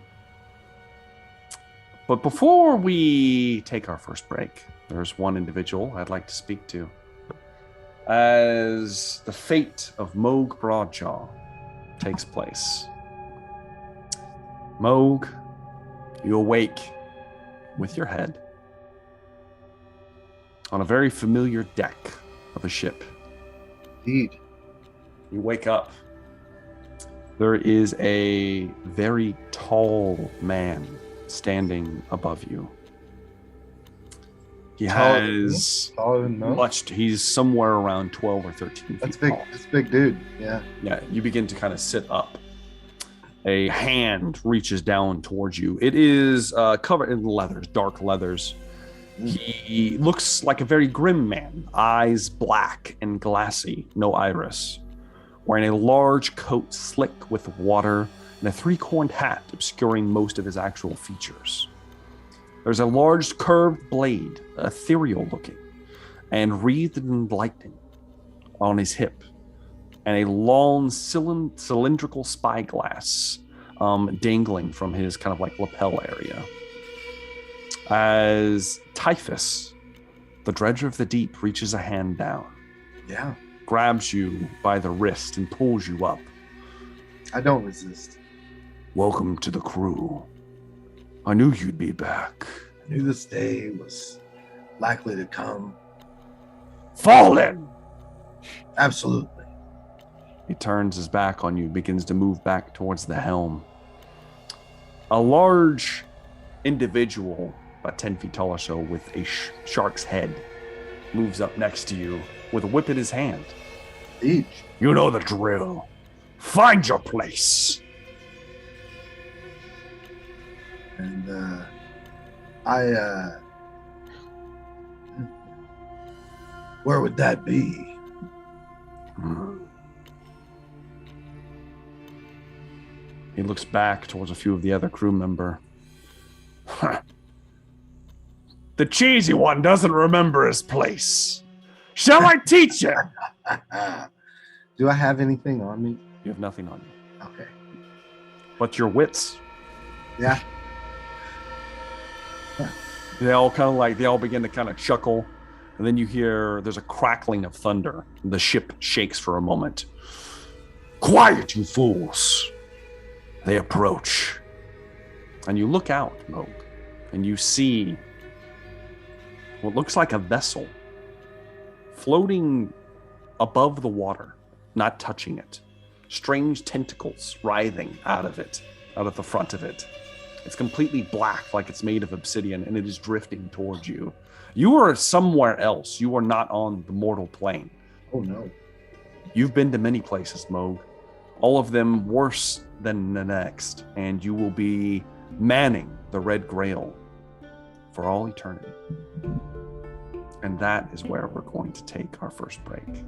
But before we take our first break, there's one individual I'd like to speak to. As the fate of Moog Broadjaw takes place. Moog, you awake with your head on a very familiar deck of a ship. Indeed. You wake up. There is a very tall man standing above you. He has he's somewhere around 12 or 13 feet That's big. tall. That's a big dude. Yeah. Yeah, you begin to kind of sit up. A hand reaches down towards you. It is covered in leathers, dark leathers. He looks like a very grim man, eyes black and glassy, no iris. Wearing a large coat slick with water and a three-cornered hat obscuring most of his actual features. There's a large curved blade, ethereal looking, and wreathed in lightning on his hip, and a long cylindrical spyglass dangling from his kind of like lapel area. As Typhus, the dredger of the deep, reaches a hand down. Yeah. Grabs you by the wrist and pulls you up. I don't resist. Welcome to the crew. I knew you'd be back. I knew this day was likely to come. Fall in! Absolutely. He turns his back on you, begins to move back towards the helm. A large individual, about 10 feet tall or so, with a shark's head, moves up next to you with a whip in his hand. Each. You know the drill. Find your place. And where would that be? He looks back towards a few of the other crew member. The cheesy one doesn't remember his place. Shall I teach him? Do I have anything on me? You have nothing on you. Okay. But your wits. Yeah. They all begin to kind of chuckle. And then you hear there's a crackling of thunder. The ship shakes for a moment. Quiet, you fools. They approach. And you look out, Moog, and you see what looks like a vessel floating above the water, not touching it. Strange tentacles writhing out of the front of it. It's completely black, like it's made of obsidian, and it is drifting towards you. You are somewhere else. You are not on the mortal plane. Oh, no. You've been to many places, Moog. All of them worse than the next, and you will be manning the Red Grail for all eternity. And that is where we're going to take our first break.